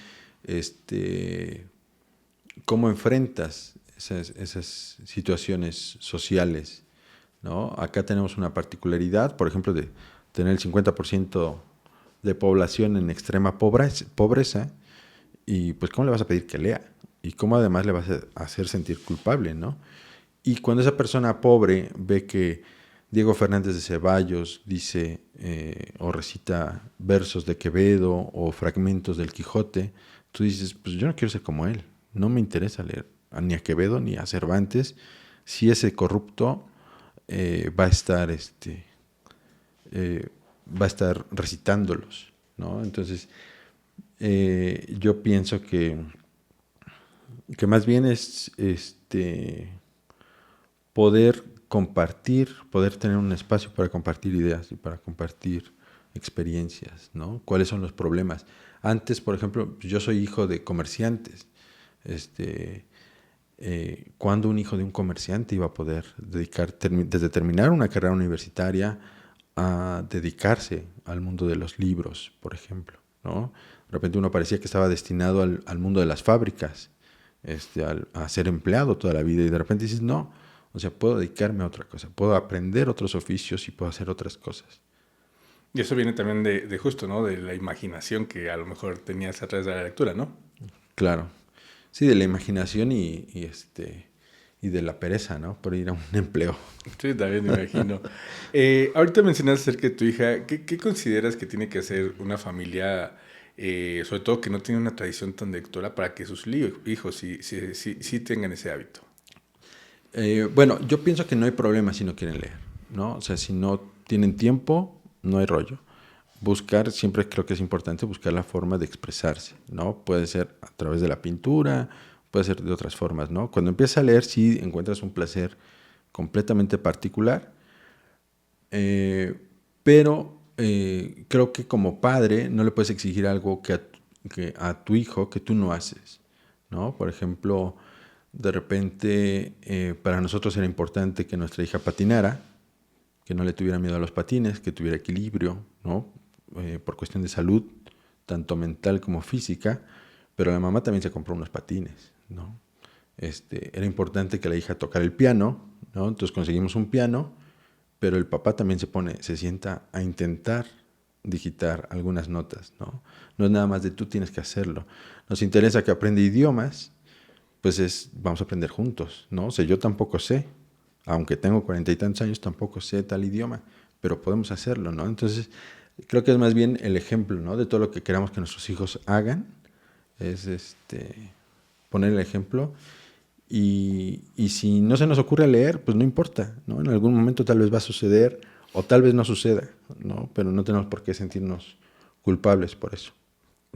[SPEAKER 2] cómo enfrentas esas situaciones sociales, ¿no? Acá tenemos una particularidad, por ejemplo, de tener el 50% de población en extrema pobreza, y pues ¿cómo le vas a pedir que lea? Y cómo además le vas a hacer sentir culpable, ¿no? Y cuando esa persona pobre ve que Diego Fernández de Ceballos dice o recita versos de Quevedo o fragmentos del Quijote, tú dices, pues yo no quiero ser como él, no me interesa leer ni a Quevedo ni a Cervantes, si ese corrupto va a estar recitándolos, ¿no? Entonces, yo pienso que más bien es poder compartir, poder tener un espacio para compartir ideas y para compartir experiencias, ¿no? ¿Cuáles son los problemas? Antes, por ejemplo, yo soy hijo de comerciantes. ¿Cuándo un hijo de un comerciante iba a poder desde terminar una carrera universitaria a dedicarse al mundo de los libros, por ejemplo, ¿no? De repente uno parecía que estaba destinado al mundo de las fábricas, a ser empleado toda la vida, y de repente dices, no, o sea, puedo dedicarme a otra cosa, puedo aprender otros oficios y puedo hacer otras cosas.
[SPEAKER 1] Y eso viene también de justo, ¿no? De la imaginación que a lo mejor tenías a través de la lectura, ¿no?
[SPEAKER 2] Claro. Sí, de la imaginación y de la pereza, ¿no? Por ir a un empleo.
[SPEAKER 1] Sí, también me imagino. Ahorita mencionaste acerca de tu hija. ¿Qué consideras que tiene que hacer una familia, sobre todo que no tiene una tradición tan de lectura, para que sus hijos sí tengan ese hábito?
[SPEAKER 2] Bueno, yo pienso que no hay problema si no quieren leer, ¿no? O sea, si no tienen tiempo, no hay rollo. Buscar, siempre creo que es importante buscar la forma de expresarse, ¿no? Puede ser a través de la pintura, puede ser de otras formas, ¿no? Cuando empiezas a leer, sí encuentras un placer completamente particular, pero creo que como padre no le puedes exigir algo que a tu hijo que tú no haces, ¿no? Por ejemplo, de repente para nosotros era importante que nuestra hija patinara, que no le tuviera miedo a los patines, que tuviera equilibrio, ¿no? Por cuestión de salud, tanto mental como física, pero la mamá también se compró unos patines, ¿no? Era importante que la hija tocara el piano, ¿no? Entonces conseguimos un piano, pero el papá también se sienta a intentar digitar algunas notas, ¿no? No es nada más de tú tienes que hacerlo. Nos interesa que aprenda idiomas, pues vamos a aprender juntos, ¿no? O sea, yo tampoco sé, aunque tengo 40 y tantos años, tampoco sé tal idioma, pero podemos hacerlo, ¿no? Entonces, creo que es más bien el ejemplo, ¿no? De todo lo que queramos que nuestros hijos hagan, es poner el ejemplo. Y si no se nos ocurre leer, pues no importa, ¿no? En algún momento tal vez va a suceder o tal vez no suceda, ¿no? Pero no tenemos por qué sentirnos culpables por eso.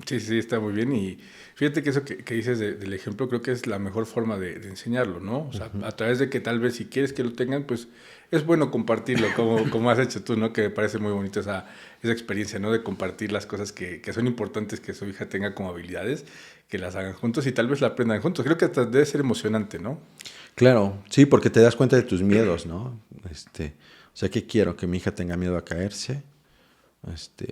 [SPEAKER 1] Sí, está muy bien. Y fíjate que eso que dices del ejemplo creo que es la mejor forma de enseñarlo, ¿no? O sea, a través de que tal vez si quieres que lo tengan, pues es bueno compartirlo, como has hecho tú, ¿no? Que me parece muy bonito esa experiencia, ¿no? De compartir las cosas que son importantes que su hija tenga como habilidades, que las hagan juntos y tal vez la aprendan juntos. Creo que hasta debe ser emocionante, ¿no?
[SPEAKER 2] Claro, sí, porque te das cuenta de tus miedos, ¿no? O sea, ¿qué quiero? ¿Que mi hija tenga miedo a caerse?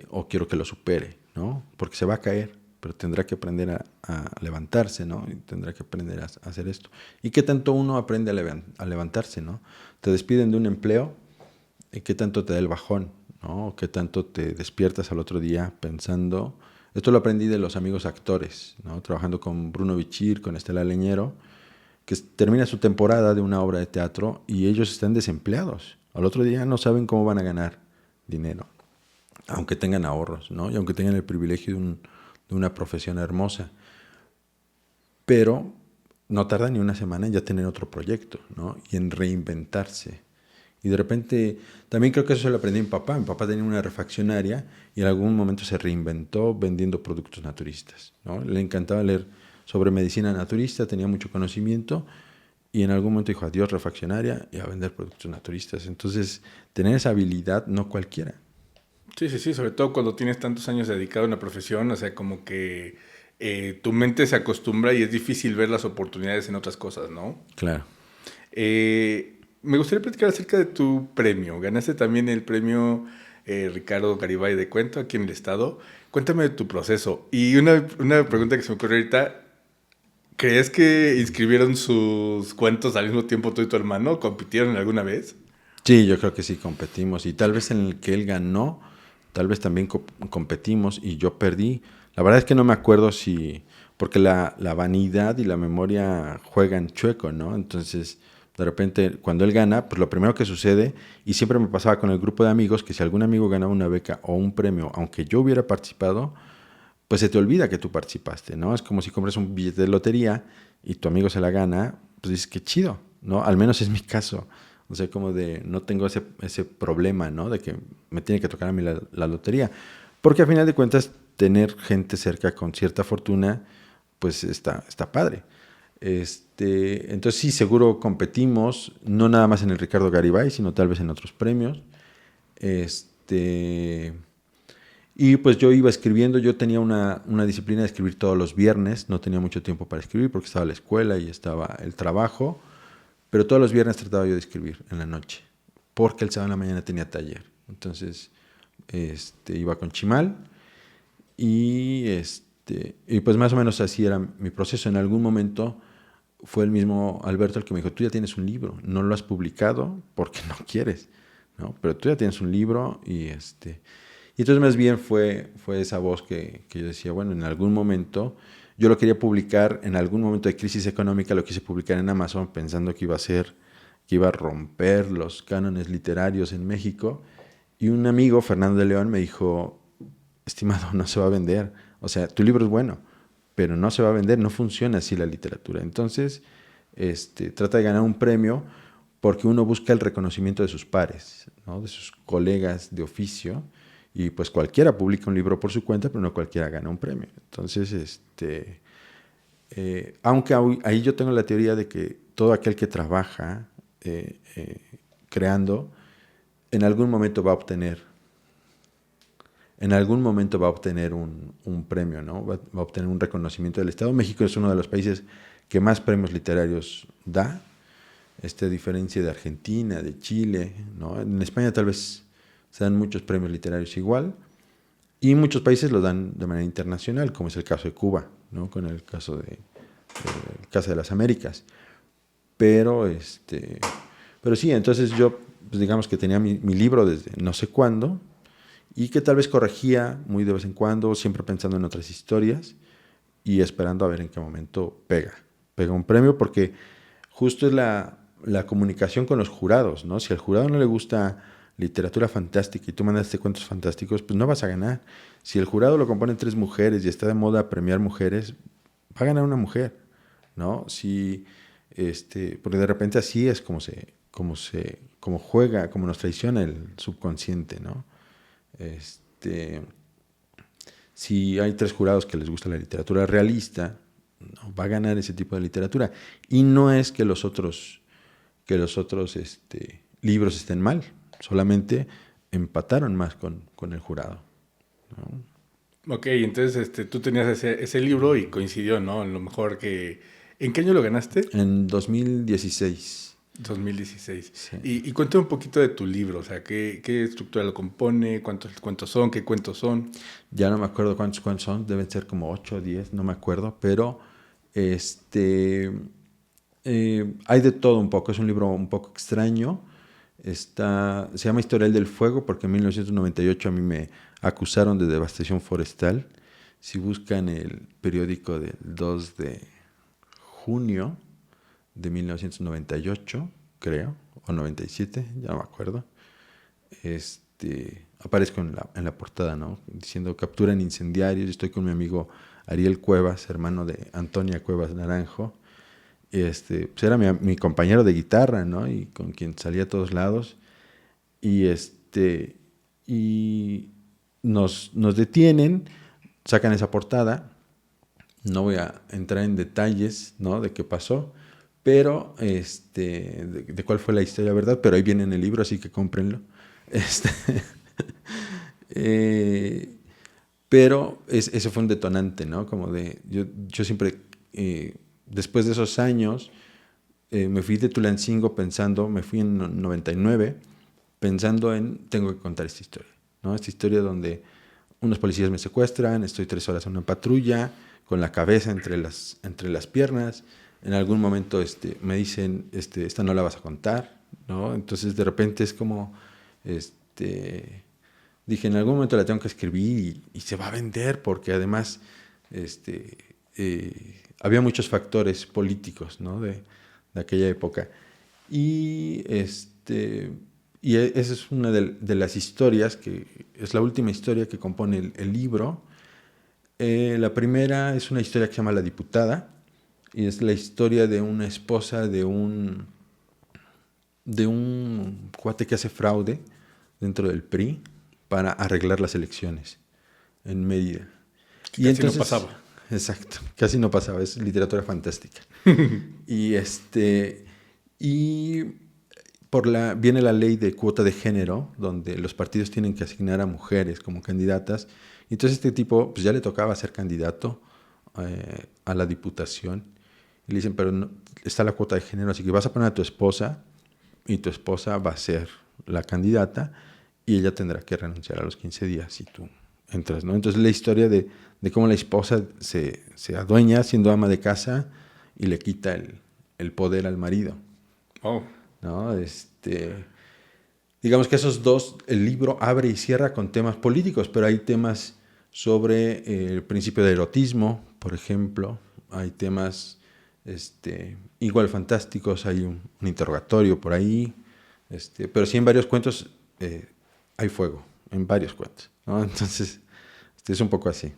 [SPEAKER 2] O quiero que lo supere, ¿no? Porque se va a caer, pero tendrá que aprender a levantarse, ¿no? Y tendrá que aprender a hacer esto. ¿Y qué tanto uno aprende a levantarse, ¿no? Te despiden de un empleo, ¿y qué tanto te da el bajón, ¿no? ¿Qué tanto te despiertas al otro día pensando? Esto lo aprendí de los amigos actores, ¿no? Trabajando con Bruno Bichir, con Estela Leñero, que termina su temporada de una obra de teatro y ellos están desempleados. Al otro día no saben cómo van a ganar dinero, aunque tengan ahorros, ¿no? Y aunque tengan el privilegio de una profesión hermosa. Pero no tarda ni una semana en ya tener otro proyecto, ¿no? Y en reinventarse. Y de repente, también creo que eso lo aprendí en papá. Mi papá tenía una refaccionaria y en algún momento se reinventó vendiendo productos naturistas, ¿no? Le encantaba leer sobre medicina naturista, tenía mucho conocimiento y en algún momento dijo, adiós refaccionaria y a vender productos naturistas. Entonces, tener esa habilidad no cualquiera.
[SPEAKER 1] Sí, sobre todo cuando tienes tantos años dedicado a una profesión, o sea, como que tu mente se acostumbra y es difícil ver las oportunidades en otras cosas, ¿no?
[SPEAKER 2] Claro.
[SPEAKER 1] Me gustaría platicar acerca de tu premio. Ganaste también el premio Ricardo Garibay de Cuento aquí en el estado. Cuéntame de tu proceso. Y una pregunta que se me ocurrió ahorita, ¿crees que inscribieron sus cuentos al mismo tiempo tú y tu hermano? ¿Compitieron alguna vez?
[SPEAKER 2] Sí, yo creo que sí competimos y tal vez en el que él ganó, tal vez también competimos y yo perdí. La verdad es que no me acuerdo porque la vanidad y la memoria juegan chueco, ¿no? Entonces, de repente, cuando él gana, pues lo primero que sucede, y siempre me pasaba con el grupo de amigos, que si algún amigo ganaba una beca o un premio, aunque yo hubiera participado, pues se te olvida que tú participaste, ¿no? Es como si compras un billete de lotería y tu amigo se la gana, pues dices, qué chido, ¿no? Al menos es mi caso. O sea, como de no tengo ese problema, ¿no? De que me tiene que tocar a mí la lotería. Porque a final de cuentas, tener gente cerca con cierta fortuna, pues está padre. Entonces sí, seguro competimos, no nada más en el Ricardo Garibay, sino tal vez en otros premios. Y pues yo iba escribiendo, yo tenía una disciplina de escribir todos los viernes, no tenía mucho tiempo para escribir porque estaba la escuela y estaba el trabajo, pero todos los viernes trataba yo de escribir en la noche, porque el sábado en la mañana tenía taller. Entonces, iba con Chimal y pues más o menos así era mi proceso. En algún momento fue el mismo Alberto el que me dijo, tú ya tienes un libro, no lo has publicado porque no quieres, ¿no? Pero tú ya tienes un libro y entonces más bien fue esa voz que yo decía, bueno, en algún momento, yo lo quería publicar, en algún momento de crisis económica lo quise publicar en Amazon pensando que iba a romper los cánones literarios en México. Y un amigo, Fernando de León, me dijo, estimado, no se va a vender. O sea, tu libro es bueno, pero no se va a vender, no funciona así la literatura. Entonces, trata de ganar un premio porque uno busca el reconocimiento de sus pares, ¿no? De sus colegas de oficio, y pues cualquiera publica un libro por su cuenta, pero no cualquiera gana un premio. Entonces, aunque ahí yo tengo la teoría de que todo aquel que trabaja creando, en algún momento va a obtener un premio, ¿no? Va a obtener un reconocimiento del Estado. México es uno de los países que más premios literarios da, a diferencia de Argentina, de Chile, ¿no? En España tal vez se dan muchos premios literarios igual, y muchos países lo dan de manera internacional, como es el caso de Cuba, ¿no? Con el caso de Casa de las Américas. Pero, pero sí, entonces yo, pues digamos que tenía mi libro desde no sé cuándo, y que tal vez corregía muy de vez en cuando, siempre pensando en otras historias y esperando a ver en qué momento pega un premio, porque justo es la comunicación con los jurados, ¿no? Si al jurado no le gusta literatura fantástica y tú mandaste cuentos fantásticos, pues no vas a ganar. Si el jurado lo componen 3 mujeres y está de moda premiar mujeres, va a ganar una mujer, ¿no? Si, porque de repente así es como juega, como nos traiciona el subconsciente, ¿no? Si hay 3 jurados que les gusta la literatura realista, no, va a ganar ese tipo de literatura. Y no es que los otros libros estén mal, solamente empataron más con el jurado, ¿no?
[SPEAKER 1] Ok, entonces tú tenías ese libro y coincidió, ¿no? En lo mejor que... ¿En qué año lo ganaste?
[SPEAKER 2] En 2016.
[SPEAKER 1] 2016.
[SPEAKER 2] Sí.
[SPEAKER 1] Y cuéntame un poquito de tu libro, o sea, ¿qué estructura lo compone? ¿Cuántos cuentos son? ¿Qué cuentos son?
[SPEAKER 2] Ya no me acuerdo cuántos son, deben ser como 8 o 10, no me acuerdo, pero hay de todo un poco, es un libro un poco extraño. Se llama Historial del Fuego porque en 1998 a mí me acusaron de devastación forestal. Si buscan el periódico del 2 de junio de 1998, creo, o 97, ya no me acuerdo, aparezco en la portada, ¿no? Diciendo capturan incendiarios. Estoy con mi amigo Ariel Cuevas, hermano de Antonia Cuevas Naranjo. Pues era mi compañero de guitarra, ¿no? Y con quien salía a todos lados. Y y nos detienen, sacan esa portada. No voy a entrar en detalles, ¿no? De qué pasó, pero de cuál fue la historia, ¿verdad? Pero ahí viene en el libro, así que cómprenlo. Este, pero ese fue un detonante, ¿no? Como yo siempre, después de esos años, me fui de Tulancingo me fui en 99, pensando tengo que contar esta historia, ¿no? Esta historia donde unos policías me secuestran, estoy 3 horas en una patrulla, con la cabeza entre las piernas, en algún momento me dicen, esta no la vas a contar, ¿no? Entonces de repente es como, dije, en algún momento la tengo que escribir y se va a vender, porque además había muchos factores políticos, ¿no? de aquella época. Y esa es una de las historias, que es la última historia que compone el libro. La primera es una historia que se llama La Diputada. y es la historia de una esposa de un cuate que hace fraude dentro del PRI para arreglar las elecciones en Mérida.
[SPEAKER 1] Que
[SPEAKER 2] Y
[SPEAKER 1] casi no
[SPEAKER 2] entonces,
[SPEAKER 1] pasaba.
[SPEAKER 2] exacto, casi no pasaba, es literatura fantástica. Y y viene la ley de cuota de género, donde los partidos tienen que asignar a mujeres como candidatas. Y entonces este tipo, pues ya le tocaba ser candidato a la diputación. Y le dicen, pero no, está la cuota de género, así que vas a poner a tu esposa y tu esposa va a ser la candidata y ella tendrá que renunciar a los 15 días si tú entras, ¿no? Entonces la historia de cómo la esposa se adueña siendo ama de casa y le quita el poder al marido,
[SPEAKER 1] Oh,
[SPEAKER 2] ¿no? Digamos que esos dos, el libro abre y cierra con temas políticos, pero hay temas sobre el principio de erotismo, por ejemplo, hay temas igual fantásticos, hay un interrogatorio por ahí, pero sí en varios cuentos hay fuego, en varios cuentos, ¿no? Entonces, es un poco así.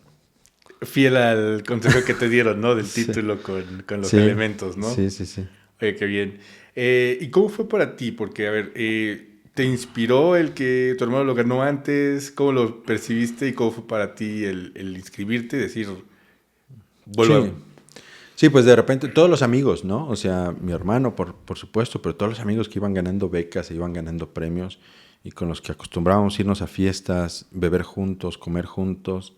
[SPEAKER 1] fiel al consejo que te dieron, ¿no? Del
[SPEAKER 2] Sí,
[SPEAKER 1] título con los
[SPEAKER 2] sí,
[SPEAKER 1] elementos, ¿no?
[SPEAKER 2] sí, sí, sí.
[SPEAKER 1] Oye, qué bien. ¿Y cómo fue para ti? Porque, a ver, ¿te inspiró el que tu hermano lo ganó antes? ¿Cómo lo percibiste y cómo fue para ti el inscribirte y decir, vuelvo a...
[SPEAKER 2] Sí, sí, pues de repente todos los amigos, ¿no? O sea, mi hermano, por supuesto, pero todos los amigos que iban ganando becas, e iban ganando premios y con los que acostumbrábamos irnos a fiestas, beber juntos, comer juntos,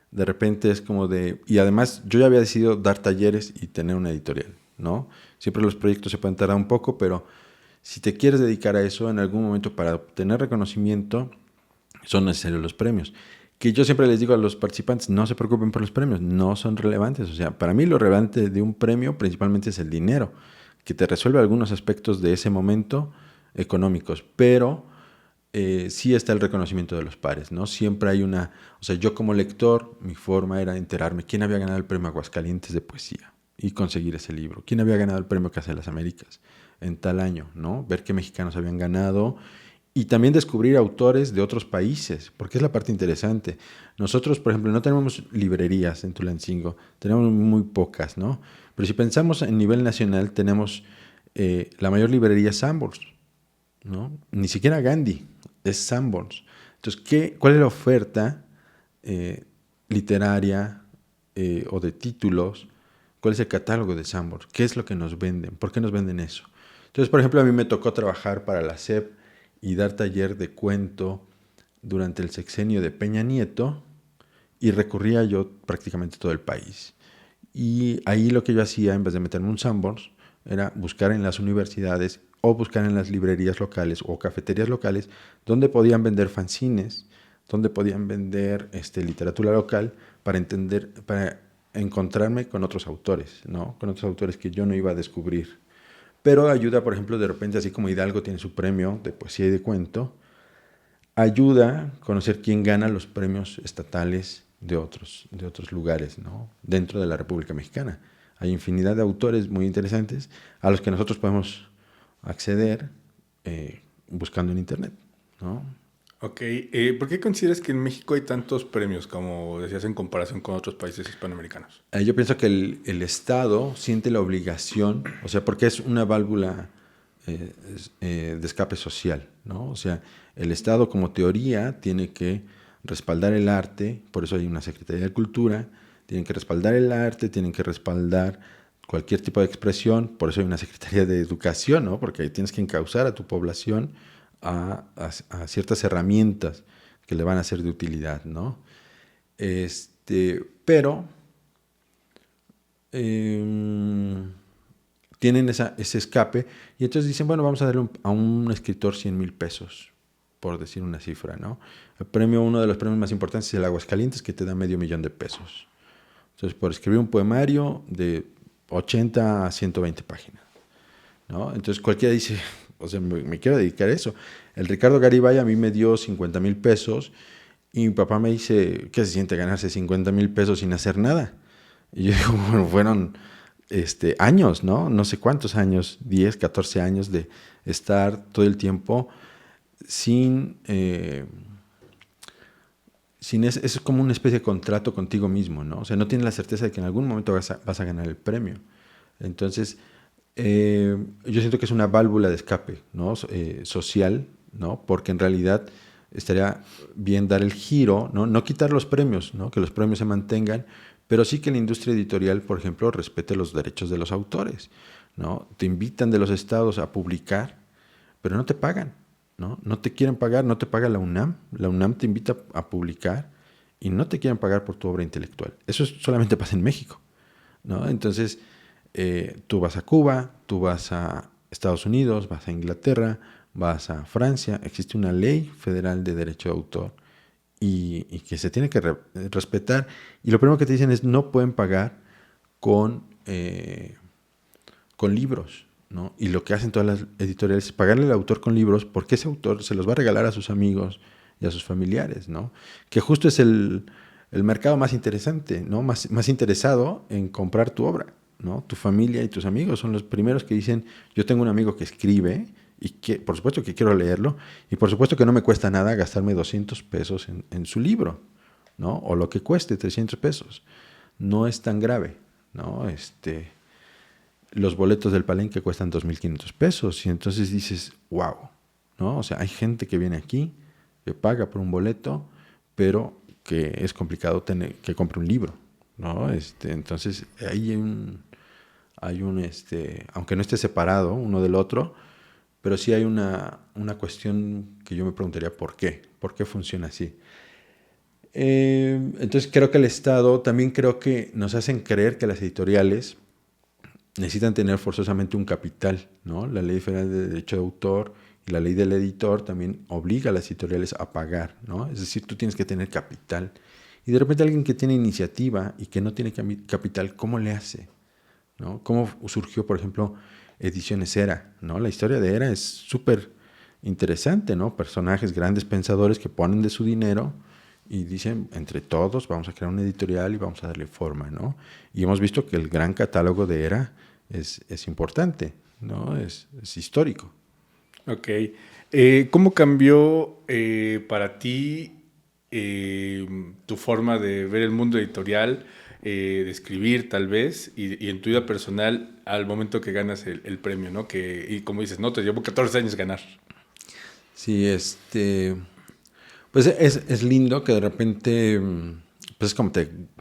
[SPEAKER 2] de repente es como de... Y además yo ya había decidido dar talleres y tener una editorial, ¿no? Siempre los proyectos se pueden tardar un poco, pero si te quieres dedicar a eso en algún momento para obtener reconocimiento, son necesarios los premios. Que yo siempre les digo a los participantes, no se preocupen por los premios, no son relevantes. O sea, para mí lo relevante de un premio principalmente es el dinero, que te resuelve algunos aspectos de ese momento económicos, pero sí está el reconocimiento de los pares, ¿no? Siempre hay una... O sea, yo como lector, mi forma era enterarme quién había ganado el premio Aguascalientes de poesía y conseguir ese libro. ¿Quién había ganado el premio Casa de las Américas en tal año, ¿no? Ver qué mexicanos habían ganado y también descubrir autores de otros países, porque es la parte interesante. Nosotros, por ejemplo, no tenemos librerías en Tulancingo, tenemos muy pocas, ¿no? Pero si pensamos en nivel nacional, tenemos la mayor librería es Sanborns, ¿no? Ni siquiera Gandhi, es Sanborns. Entonces, ¿cuál es la oferta eh, literaria o de títulos? ¿Cuál es el catálogo de Sanborns? ¿Qué es lo que nos venden? ¿Por qué nos venden eso? Entonces, por ejemplo, a mí me tocó trabajar para la SEP y dar taller de cuento durante el sexenio de Peña Nieto y recurría yo prácticamente todo el país. Y ahí lo que yo hacía, en vez de meterme un Sanborns, era buscar en las universidades o buscar en las librerías locales o cafeterías locales donde podían vender fanzines, donde podían vender literatura local para encontrarme con otros autores, ¿no? Con otros autores que yo no iba a descubrir. Pero ayuda, por ejemplo, de repente, así como Hidalgo tiene su premio de poesía y de cuento, ayuda a conocer quién gana los premios estatales de otros lugares, ¿no? Dentro de la República Mexicana. Hay infinidad de autores muy interesantes a los que nosotros podemos acceder buscando en Internet, ¿no?
[SPEAKER 1] Ok, ¿por qué consideras que en México hay tantos premios, como decías, en comparación con otros países hispanoamericanos?
[SPEAKER 2] Yo pienso que el Estado siente la obligación, o sea, porque es una válvula de escape social, ¿no? O sea, el Estado como teoría tiene que respaldar el arte, por eso hay una Secretaría de Cultura, tienen que respaldar el arte, tienen que respaldar cualquier tipo de expresión, por eso hay una Secretaría de Educación, ¿no? Porque tienes que encauzar a tu población a ciertas herramientas que le van a ser de utilidad, ¿no? Pero tienen ese escape y entonces dicen, bueno, vamos a darle a un escritor 100,000 pesos, por decir una cifra, ¿no? Uno de los premios más importantes es el Aguascalientes, que te da $500,000. Entonces, por escribir un poemario de 80 a 120 páginas, ¿no? Entonces, cualquiera dice, o sea, me quiero dedicar a eso. El Ricardo Garibay a mí me dio 50,000 pesos y mi papá me dice, ¿qué se siente ganarse 50,000 pesos sin hacer nada? Y yo digo, bueno, fueron años, ¿no? No sé cuántos años, 10, 14 años de estar todo el tiempo sin... es como una especie de contrato contigo mismo, ¿no? O sea, no tienes la certeza de que en algún momento vas a ganar el premio. Entonces, yo siento que es una válvula de escape, ¿no? Social, ¿no? Porque en realidad estaría bien dar el giro, ¿no? No quitar los premios, ¿no? Que los premios se mantengan, pero sí que la industria editorial, por ejemplo, respete los derechos de los autores, ¿no? Te invitan de los estados a publicar, pero no te pagan, ¿no? No te quieren pagar, no te paga la UNAM. La UNAM te invita a publicar y no te quieren pagar por tu obra intelectual. Eso solamente pasa en México, ¿no? Entonces, tú vas a Cuba, tú vas a Estados Unidos, vas a Inglaterra, vas a Francia, existe una ley federal de derecho de autor y que se tiene que respetar. Y lo primero que te dicen es no pueden pagar con, con libros, ¿no? Y lo que hacen todas las editoriales es pagarle al autor con libros porque ese autor se los va a regalar a sus amigos y a sus familiares, ¿no? Que justo es el mercado más interesante, ¿no? Más interesado en comprar tu obra, ¿no? Tu familia y tus amigos son los primeros que dicen, yo tengo un amigo que escribe y que, por supuesto que quiero leerlo y por supuesto que no me cuesta nada gastarme 200 pesos en su libro, ¿no? O lo que cueste, 300 pesos. No es tan grave, ¿no? Los boletos del Palenque cuestan 2.500 pesos y entonces dices, wow, ¿no? O sea, hay gente que viene aquí, que paga por un boleto, pero que es complicado tener que compre un libro, ¿no? Entonces, ahí aunque no esté separado uno del otro, pero sí hay una cuestión que yo me preguntaría por qué funciona así. Entonces creo que el Estado, también creo que nos hacen creer que las editoriales necesitan tener forzosamente un capital, ¿no? La Ley Federal de Derecho de Autor y la Ley del Editor también obliga a las editoriales a pagar, ¿no? Es decir, tú tienes que tener capital. Y de repente alguien que tiene iniciativa y que no tiene capital, ¿cómo le hace? ¿No? ¿Cómo surgió, por ejemplo, Ediciones Era? ¿No? La historia de Era es súper interesante, ¿no? Personajes, grandes pensadores que ponen de su dinero y dicen, entre todos vamos a crear una editorial y vamos a darle forma, ¿no? Y hemos visto que el gran catálogo de Era es importante, ¿no? Es histórico.
[SPEAKER 1] Ok. ¿Cómo cambió para ti tu forma de ver el mundo editorial, de escribir tal vez, y en tu vida personal al momento que ganas el premio, ¿no? Y como dices, no, te llevó 14 años ganar.
[SPEAKER 2] Sí, pues es lindo que de repente, pues es como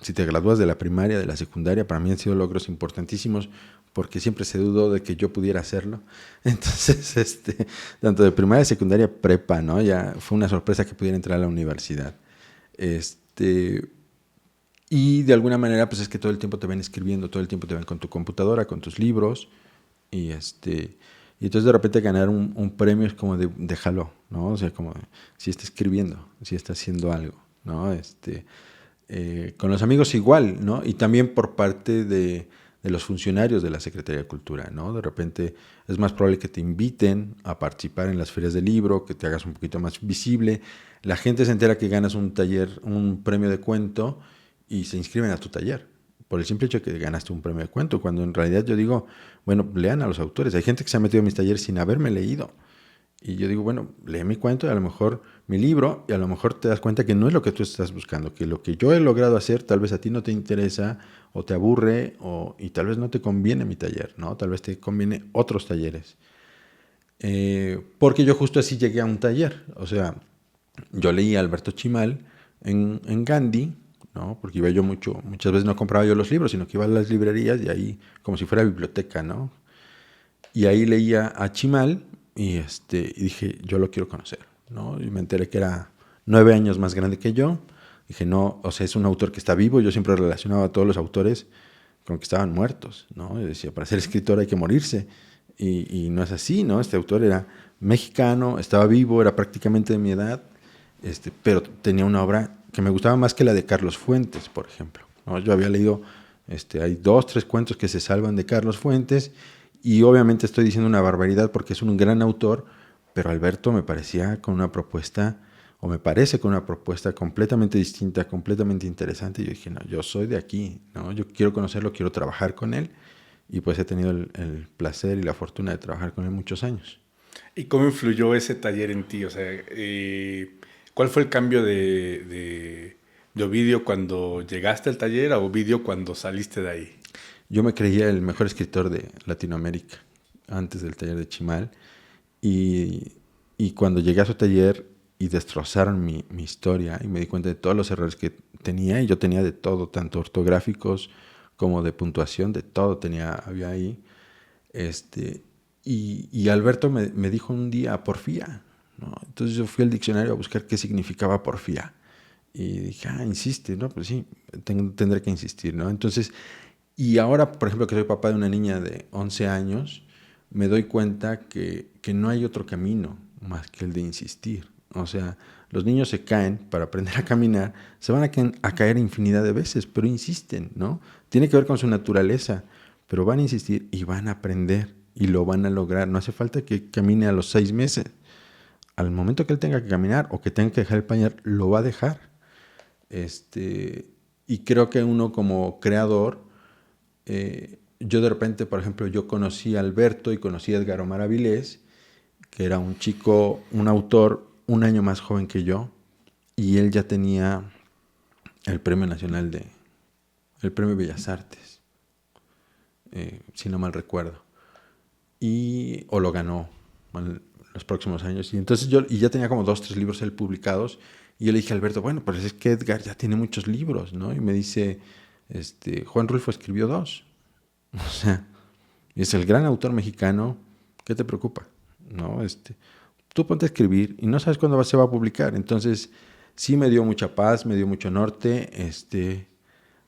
[SPEAKER 2] si te gradúas de la primaria, de la secundaria, para mí han sido logros importantísimos porque siempre se dudó de que yo pudiera hacerlo. Entonces, tanto de primaria, secundaria, prepa, ¿no? Ya fue una sorpresa que pudiera entrar a la universidad. Este, y de alguna manera, pues es que todo el tiempo te ven escribiendo, todo el tiempo te ven con tu computadora, con tus libros, y y entonces de repente ganar un premio es como de déjalo, ¿no? O sea, como si está escribiendo, si está haciendo algo, ¿no? Con los amigos igual, ¿no? Y también por parte de los funcionarios de la Secretaría de Cultura, ¿no? De repente es más probable que te inviten a participar en las ferias del libro, que te hagas un poquito más visible. La gente se entera que ganas un taller, un premio de cuento y se inscriben a tu taller por el simple hecho de que ganaste un premio de cuento, cuando en realidad yo digo, bueno, lean a los autores. Hay gente que se ha metido a mis talleres sin haberme leído. Y yo digo, bueno, lee mi cuento y a lo mejor mi libro, y a lo mejor te das cuenta que no es lo que tú estás buscando, que lo que yo he logrado hacer tal vez a ti no te interesa o te aburre y tal vez no te conviene mi taller, ¿no? Tal vez te conviene otros talleres. Porque yo justo así llegué a un taller. O sea, yo leí a Alberto Chimal en Gandhi, ¿no? Porque iba yo muchas veces no compraba yo los libros, sino que iba a las librerías y ahí, como si fuera biblioteca, ¿no? Y ahí leía a Chimal y dije, yo lo quiero conocer, ¿no? Y me enteré que era 9 años más grande que yo. Dije, no, o sea, es un autor que está vivo. Yo siempre relacionaba a todos los autores con que estaban muertos, ¿no? Yo decía, para ser escritor hay que morirse. Y no es así, ¿no? Este autor era mexicano, estaba vivo, era prácticamente de mi edad, pero tenía una obra que me gustaba más que la de Carlos Fuentes, por ejemplo, ¿no? Yo había leído, hay 2, 3 cuentos que se salvan de Carlos Fuentes, y obviamente estoy diciendo una barbaridad porque es un gran autor, pero Alberto me parecía con una propuesta, o me parece con una propuesta completamente distinta, completamente interesante. Y yo dije, no, yo soy de aquí, ¿no? Yo quiero conocerlo, quiero trabajar con él, y pues he tenido el placer y la fortuna de trabajar con él muchos años.
[SPEAKER 1] ¿Y cómo influyó ese taller en ti? O sea, ¿cuál fue el cambio de Ovidio cuando llegaste al taller a Ovidio cuando saliste de ahí?
[SPEAKER 2] Yo me creía el mejor escritor de Latinoamérica antes del taller de Chimal y, y cuando llegué a su taller y destrozaron mi historia y me di cuenta de todos los errores que tenía, y yo tenía de todo, tanto ortográficos como de puntuación, de todo había ahí. Y Alberto me dijo un día porfía, ¿no? Entonces yo fui al diccionario a buscar qué significaba porfía. Y dije, insiste, ¿no? Pues sí, tendré que insistir, ¿no? Entonces, y ahora, por ejemplo, que soy papá de una niña de 11 años, me doy cuenta que no hay otro camino más que el de insistir. O sea, los niños se caen para aprender a caminar, se van a caer infinidad de veces, pero insisten, ¿no? Tiene que ver con su naturaleza, pero van a insistir y van a aprender y lo van a lograr. No hace falta que camine a los 6 meses. Al momento que él tenga que caminar o que tenga que dejar el pañal, lo va a dejar. Y creo que uno como creador, yo de repente, por ejemplo, yo conocí a Alberto y conocí a Edgar Omar Avilés, que era un chico, un autor un año más joven que yo, y él ya tenía el Premio Nacional el Premio Bellas Artes, si no mal recuerdo, o lo ganó en los próximos años. Y entonces y ya tenía como 2, 3 libros él publicados, y yo le dije a Alberto, bueno, pues es que Edgar ya tiene muchos libros, ¿no? Y me dice, Juan Rulfo escribió 2. O sea, es el gran autor mexicano, ¿qué te preocupa? ¿No? Tú ponte a escribir y no sabes cuándo se va a publicar. Entonces, sí me dio mucha paz, me dio mucho norte.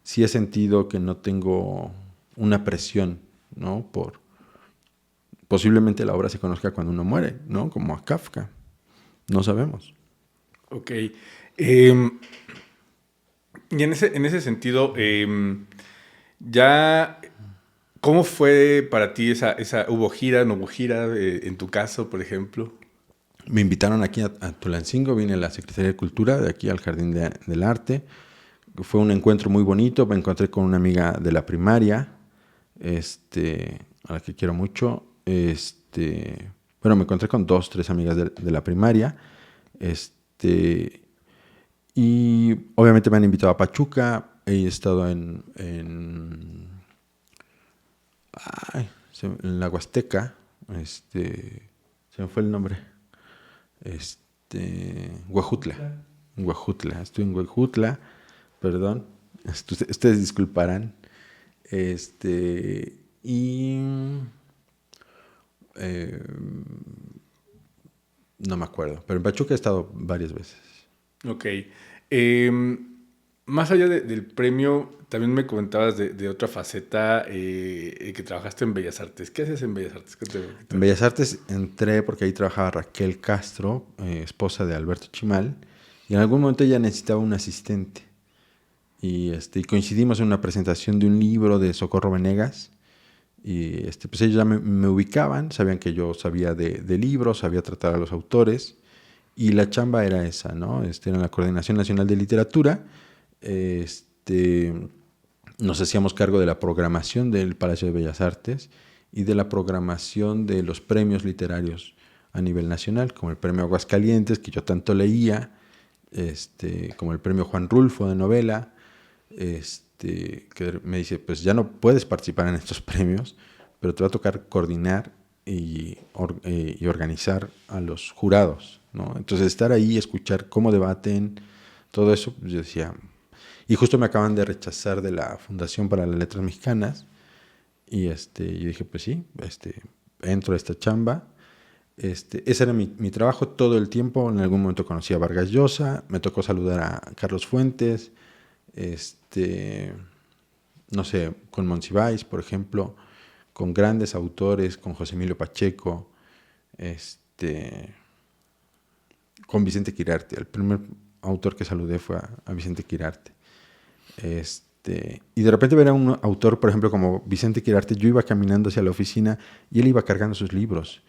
[SPEAKER 2] Sí he sentido que no tengo una presión, ¿no? Posiblemente la obra se conozca cuando uno muere, ¿no? Como a Kafka. No sabemos.
[SPEAKER 1] Ok. Y en ese sentido, ya, ¿cómo fue para ti hubo gira, no hubo gira, en tu caso, por ejemplo?
[SPEAKER 2] Me invitaron aquí a Tulancingo, vine a la Secretaría de Cultura, de aquí al Jardín del Arte. Fue un encuentro muy bonito, me encontré con una amiga de la primaria, a la que quiero mucho. Bueno, me encontré con 2, 3 amigas de la primaria. Y obviamente me han invitado a Pachuca, he estado en la Huasteca, se me fue el nombre, Huejutla, estoy en Huejutla, perdón, ustedes disculparán, y no me acuerdo, pero en Pachuca he estado varias veces.
[SPEAKER 1] Ok. Más allá del premio, también me comentabas de otra faceta, que trabajaste en Bellas Artes. ¿Qué haces en Bellas Artes?
[SPEAKER 2] En Bellas Artes entré porque ahí trabajaba Raquel Castro, esposa de Alberto Chimal, y en algún momento ella necesitaba un asistente. Y coincidimos en una presentación de un libro de Socorro Venegas. Y pues ellos ya me ubicaban, sabían que yo sabía de libros, sabía tratar a los autores. Y la chamba era esa, ¿no? Era la Coordinación Nacional de Literatura. Nos hacíamos cargo de la programación del Palacio de Bellas Artes y de la programación de los premios literarios a nivel nacional, como el Premio Aguascalientes, que yo tanto leía, como el Premio Juan Rulfo de novela, que me dice, pues ya no puedes participar en estos premios, pero te va a tocar coordinar y organizar a los jurados, ¿no? Entonces estar ahí, escuchar cómo debaten, todo eso, pues yo decía, y justo me acaban de rechazar de la Fundación para las Letras Mexicanas, y yo dije, pues sí, entro a esta chamba. Ese era mi trabajo todo el tiempo. En algún momento conocí a Vargas Llosa, me tocó saludar a Carlos Fuentes, no sé, con Monsiváis, por ejemplo, con grandes autores, con José Emilio Pacheco, con Vicente Quirarte. El primer autor que saludé fue a Vicente Quirarte. Y de repente ver a un autor, por ejemplo, como Vicente Quirarte, yo iba caminando hacia la oficina y él iba cargando sus libros.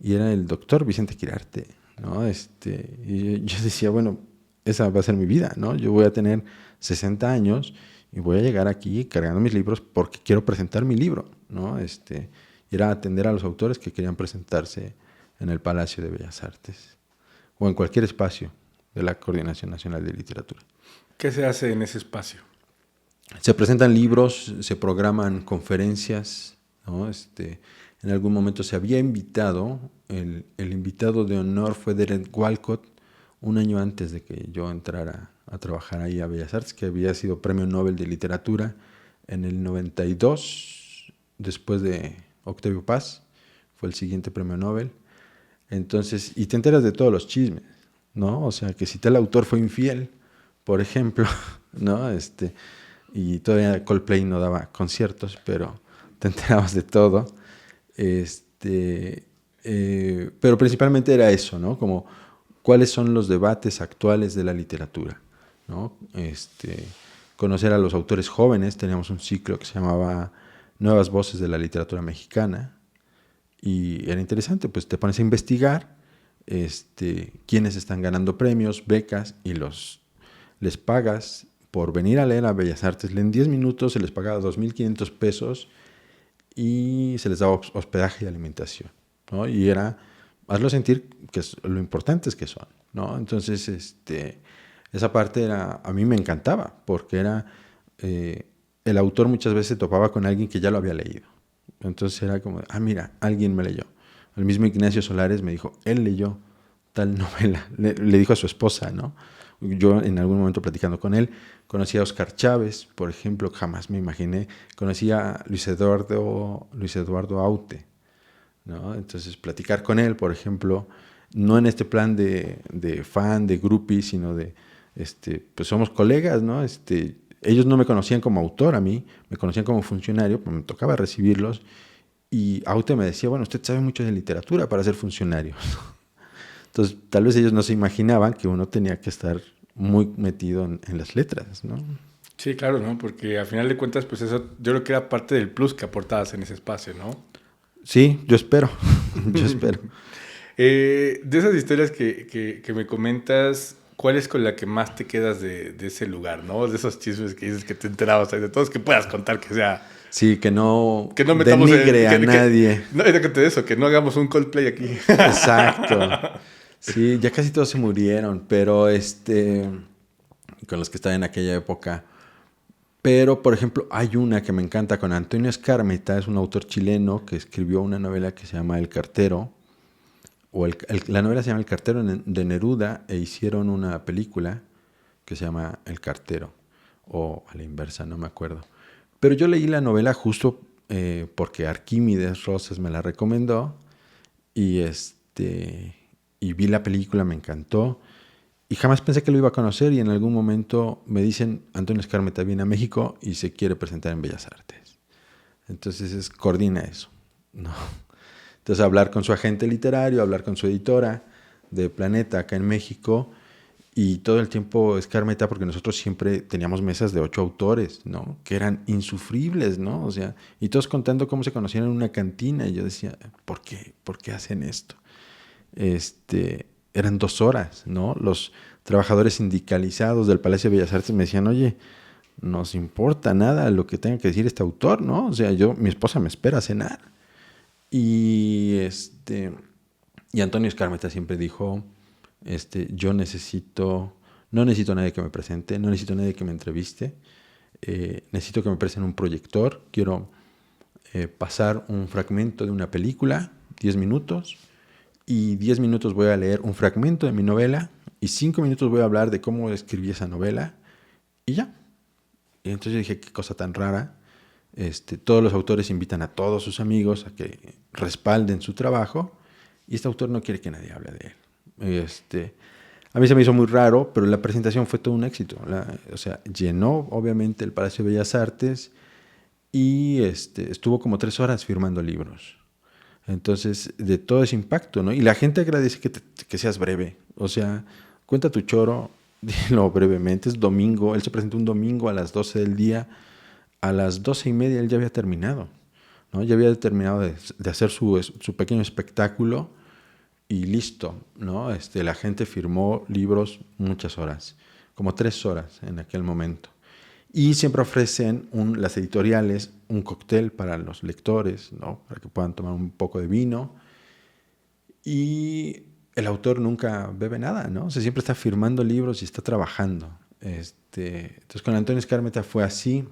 [SPEAKER 2] Y era el doctor Vicente Quirarte, ¿no? Y yo decía, bueno, esa va a ser mi vida, ¿no? Yo voy a tener 60 años y voy a llegar aquí cargando mis libros porque quiero presentar mi libro, ¿no? Y era atender a los autores que querían presentarse en el Palacio de Bellas Artes o en cualquier espacio de la Coordinación Nacional de Literatura.
[SPEAKER 1] ¿Qué se hace en ese espacio?
[SPEAKER 2] Se presentan libros, se programan conferencias, ¿no? En algún momento se había invitado, el invitado de honor fue Derek Walcott, un año antes de que yo entrara a trabajar ahí a Bellas Artes, que había sido Premio Nobel de Literatura en el 92, después de Octavio Paz, fue el siguiente Premio Nobel. Entonces, y te enteras de todos los chismes, ¿no? O sea, que si tal autor fue infiel, por ejemplo, ¿no? Y todavía Coldplay no daba conciertos, pero te enterabas de todo. Pero principalmente era eso, ¿no? Como cuáles son los debates actuales de la literatura, ¿no? Conocer a los autores jóvenes. Teníamos un ciclo que se llamaba Nuevas Voces de la Literatura Mexicana, y era interesante, pues te pones a investigar quiénes están ganando premios, becas, y les pagas por venir a leer a Bellas Artes. En 10 minutos se les pagaba 2,500 pesos y se les daba hospedaje y alimentación, ¿no? Y era, hazlo sentir que lo importantes que son, ¿no? Entonces, esa parte era, a mí me encantaba, porque era, el autor muchas veces se topaba con alguien que ya lo había leído. Entonces era como, mira, alguien me leyó. El mismo Ignacio Solares me dijo, él leyó tal novela. Le dijo a su esposa, ¿no? Yo en algún momento platicando con él, conocí a Oscar Chávez, por ejemplo, jamás me imaginé. Conocí a Luis Eduardo Aute, ¿no? Entonces platicar con él, por ejemplo, no en este plan de fan, de groupie, sino de, pues somos colegas, ¿no? Ellos no me conocían como autor a mí, me conocían como funcionario, pues me tocaba recibirlos, y Aute me decía, bueno, usted sabe mucho de literatura para ser funcionario. Entonces, tal vez ellos no se imaginaban que uno tenía que estar muy metido en las letras, ¿no?
[SPEAKER 1] Sí, claro, ¿no? Porque al final de cuentas, pues eso yo creo que era parte del plus que aportabas en ese espacio, ¿no?
[SPEAKER 2] Sí, yo espero, yo espero.
[SPEAKER 1] De esas historias que me comentas, ¿cuál es con la que más te quedas de ese lugar, ¿no? De esos chismes que dices que te enterabas, de todos que puedas contar, que sea...
[SPEAKER 2] Sí, que no
[SPEAKER 1] metamos
[SPEAKER 2] denigre a nadie.
[SPEAKER 1] no, de eso, que no hagamos un Coldplay aquí.
[SPEAKER 2] Exacto. Sí, ya casi todos se murieron, pero con los que estaban en aquella época. Pero, por ejemplo, hay una que me encanta con Antonio Escármeta, es un autor chileno que escribió una novela que se llama El Cartero, la novela se llama El Cartero de Neruda, e hicieron una película que se llama El Cartero, o a la inversa, no me acuerdo. Pero yo leí la novela justo porque Arquímedes Rosas me la recomendó, y y vi la película, me encantó, y jamás pensé que lo iba a conocer, y en algún momento me dicen, Antonio Escármeta viene a México y se quiere presentar en Bellas Artes. Entonces coordina eso, ¿no? Entonces hablar con su agente literario, hablar con su editora de Planeta acá en México, y todo el tiempo Escármeta, porque nosotros siempre teníamos mesas de 8 autores, ¿no? Que eran insufribles, ¿no? O sea, y todos contando cómo se conocían en una cantina, y yo decía, ¿por qué? ¿Por qué hacen esto? Eran 2 horas, ¿no? Los trabajadores sindicalizados del Palacio de Bellas Artes me decían, oye, nos importa nada lo que tenga que decir este autor, ¿no? O sea, mi esposa me espera a cenar. Y y Antonio Escármeta siempre dijo, yo no necesito a nadie que me presente, no necesito a nadie que me entreviste, necesito que me presten un proyector, quiero pasar un fragmento de una película, 10 minutos, y 10 minutos voy a leer un fragmento de mi novela, y 5 minutos voy a hablar de cómo escribí esa novela, y ya. Y entonces yo dije, qué cosa tan rara. Todos los autores invitan a todos sus amigos a que respalden su trabajo, y este autor no quiere que nadie hable de él. A mí se me hizo muy raro, pero la presentación fue todo un éxito. O sea, llenó obviamente el Palacio de Bellas Artes, y estuvo como 3 horas firmando libros. Entonces, de todo ese impacto, ¿no? Y la gente agradece que seas breve. O sea, cuenta tu choro, dilo brevemente. Es domingo, él se presentó un domingo a las 12 del día. A las 12:30 él ya había terminado, ¿no? Ya había terminado de hacer su pequeño espectáculo, y listo, ¿no? La gente firmó libros muchas horas, como 3 horas en aquel momento. Y siempre ofrecen las editoriales un cóctel para los lectores, ¿no? Para que puedan tomar un poco de vino. Y el autor nunca bebe nada, ¿no? O sea, siempre está firmando libros y está trabajando. Entonces con Antonio Escármeta fue así.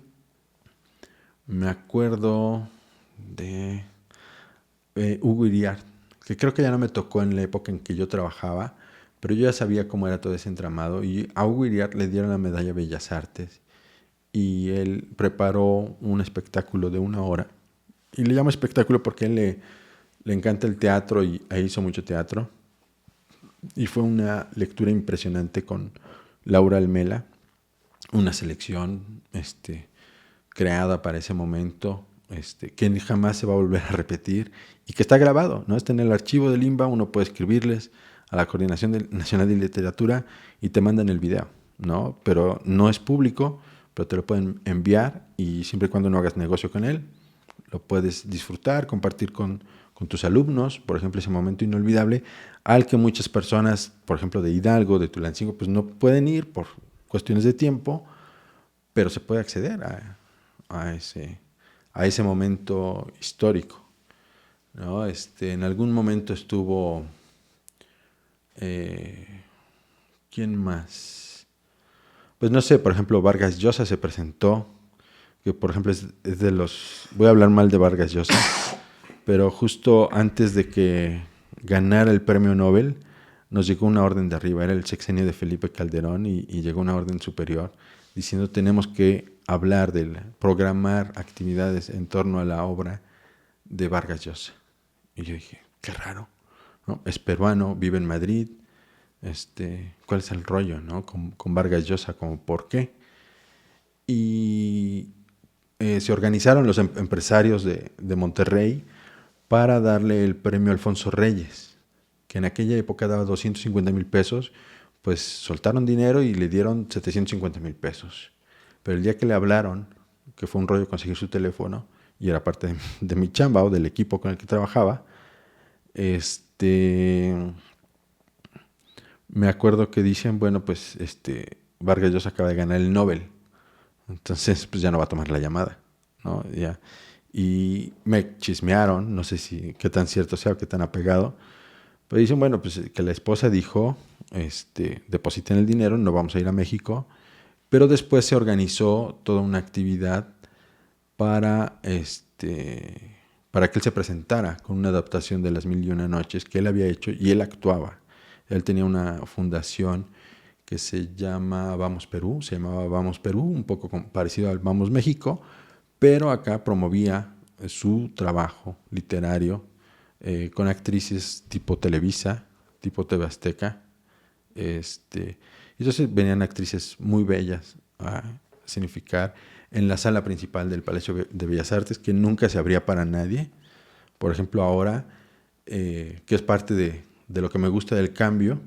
[SPEAKER 2] Me acuerdo de Hugo Iriart, que creo que ya no me tocó en la época en que yo trabajaba, pero yo ya sabía cómo era todo ese entramado y a Hugo Iriart le dieron la medalla Bellas Artes y él preparó un espectáculo de 1 hora y le llamo espectáculo porque a él le encanta el teatro y hizo mucho teatro y fue una lectura impresionante con Laura Almela, una selección creada para ese momento, que jamás se va a volver a repetir y que está grabado, ¿no? Está en el archivo del INBA, uno puede escribirles a la Coordinación Nacional de Literatura y te mandan el video, ¿no? Pero no es público, pero te lo pueden enviar y siempre y cuando no hagas negocio con él, lo puedes disfrutar, compartir con tus alumnos, por ejemplo, ese momento inolvidable al que muchas personas, por ejemplo, de Hidalgo, de Tulancingo, pues no pueden ir por cuestiones de tiempo, pero se puede acceder a ese momento histórico, ¿no? En algún momento estuvo, ¿quién más? Pues no sé, por ejemplo, Vargas Llosa se presentó, que por ejemplo es de los, voy a hablar mal de Vargas Llosa, pero justo antes de que ganara el premio Nobel, nos llegó una orden de arriba, era el sexenio de Felipe Calderón y llegó una orden superior diciendo tenemos que hablar programar actividades en torno a la obra de Vargas Llosa. Y yo dije, qué raro, ¿no? Es peruano, vive en Madrid, ¿cuál es el rollo, no? Con Vargas Llosa, como por qué. Y se organizaron los empresarios de Monterrey para darle el premio Alfonso Reyes, que en aquella época daba 250,000 pesos, pues soltaron dinero y le dieron 750,000 pesos. Pero el día que le hablaron, que fue un rollo conseguir su teléfono, y era parte de mi chamba o del equipo con el que trabajaba, me acuerdo que dicen, bueno, pues Vargas Llosa acaba de ganar el Nobel, entonces pues ya no va a tomar la llamada, ¿no? Ya. Y me chismearon, no sé si qué tan cierto sea o qué tan apegado, pero dicen, bueno, pues que la esposa dijo, depositen el dinero, no vamos a ir a México, pero después se organizó toda una actividad para, para que él se presentara con una adaptación de Las Mil y Una Noches que él había hecho y él actuaba. Él tenía una fundación que se llamaba Vamos Perú, un poco parecido al Vamos México, pero acá promovía su trabajo literario con actrices tipo Televisa, tipo TV Azteca. Entonces venían actrices muy bellas a significar en la sala principal del Palacio de Bellas Artes, que nunca se abría para nadie. Por ejemplo, ahora, que es parte de lo que me gusta del cambio,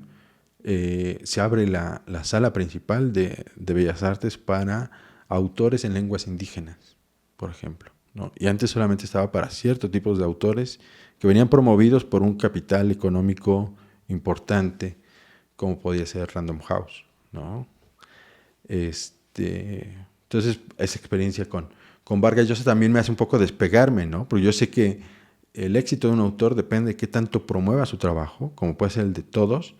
[SPEAKER 2] se abre la sala principal de Bellas Artes para autores en lenguas indígenas, por ejemplo, ¿no? Y antes solamente estaba para ciertos tipos de autores que venían promovidos por un capital económico importante, como podía ser Random House, ¿no? Entonces, esa experiencia con Vargas Llosa también me hace un poco despegarme, ¿no? Porque yo sé que el éxito de un autor depende de qué tanto promueva su trabajo, como puede ser el de todos,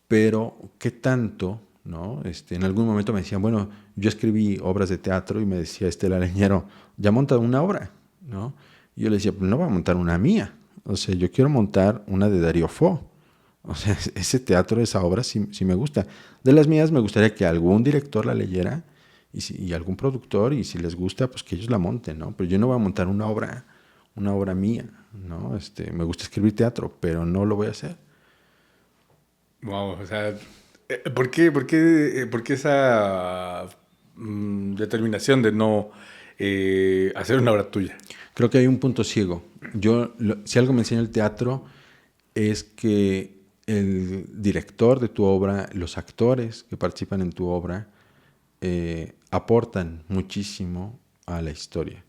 [SPEAKER 2] pero qué tanto, ¿no? En algún momento me decían, bueno, yo escribí obras de teatro y me decía Estela Leñero, ya monta una obra, ¿no? Y yo le decía, pues no voy a montar una mía, o sea, yo quiero montar una de Darío Fo. O sea, ese teatro, esa obra sí me gusta. De las mías me gustaría que algún director la leyera y algún productor, y si les gusta, pues que ellos la monten, ¿no? Pero yo no voy a montar una obra mía, ¿no? Me gusta escribir teatro, pero no lo voy a hacer.
[SPEAKER 1] Wow, o sea, ¿por qué esa determinación de no hacer una obra tuya?
[SPEAKER 2] Creo que hay un punto ciego. Si algo me enseña el teatro es que el director de tu obra, los actores que participan en tu obra, aportan muchísimo a la historia.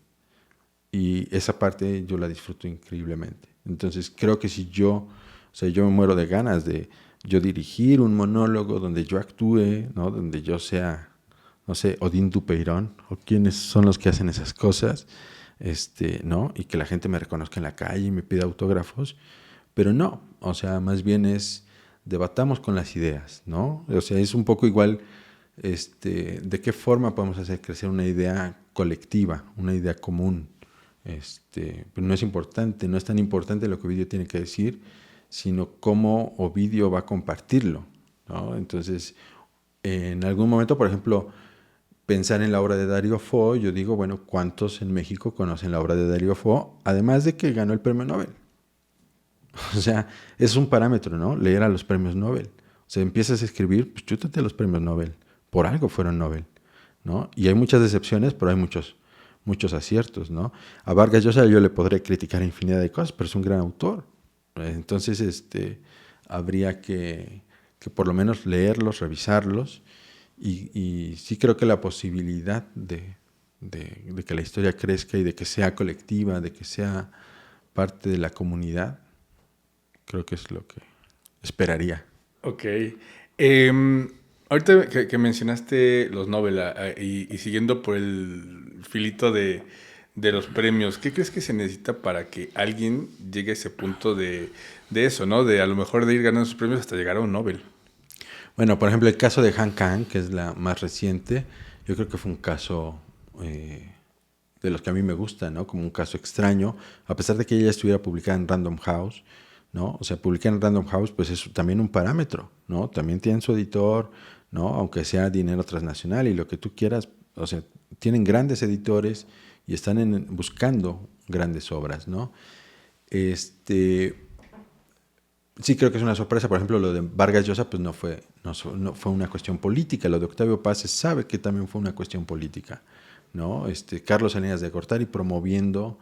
[SPEAKER 2] Y esa parte yo la disfruto increíblemente. Entonces creo que si yo me muero de ganas de yo dirigir un monólogo donde yo actúe, ¿no? Donde yo sea, no sé, Odín Dupeirón, o quiénes son los que hacen esas cosas, ¿no? Y que la gente me reconozca en la calle y me pida autógrafos, pero no, o sea, más bien es debatamos con las ideas, ¿no? O sea, es un poco igual ¿De qué forma podemos hacer crecer una idea colectiva, una idea común? Pero no es importante, no es tan importante lo que Ovidio tiene que decir, sino cómo Ovidio va a compartirlo, ¿no? Entonces, en algún momento, por ejemplo, pensar en la obra de Dario Fo, yo digo, bueno, ¿cuántos en México conocen la obra de Dario Fo? Además de que ganó el premio Nobel. O sea, es un parámetro, ¿no? Leer a los premios Nobel. O sea, empiezas a escribir, pues chútate los premios Nobel. Por algo fueron Nobel, ¿no? Y hay muchas decepciones, pero hay muchos aciertos, ¿no? A Vargas Llosa yo le podré criticar infinidad de cosas, pero es un gran autor. Entonces, habría que por lo menos leerlos, revisarlos, y sí creo que la posibilidad de que la historia crezca y de que sea colectiva, de que sea parte de la comunidad, creo que es lo que esperaría.
[SPEAKER 1] Ok. Ahorita que mencionaste los Nobel y siguiendo por el filito de los premios, ¿qué crees que se necesita para que alguien llegue a ese punto de eso, ¿no? De a lo mejor de ir ganando sus premios hasta llegar a un Nobel.
[SPEAKER 2] Bueno, por ejemplo, el caso de Han Kang, que es la más reciente, yo creo que fue un caso de los que a mí me gustan, ¿no? Como un caso extraño, a pesar de que ella estuviera publicada en Random House, ¿no? O sea, publicar en Random House, pues es también un parámetro, ¿no? También tienen su editor, ¿no? Aunque sea dinero transnacional y lo que tú quieras, o sea, tienen grandes editores y están buscando grandes obras, ¿no? Sí creo que es una sorpresa, por ejemplo, lo de Vargas Llosa, pues no fue una cuestión política, lo de Octavio Paz se sabe que también fue una cuestión política, ¿no? Carlos Salinas de Gortari promoviendo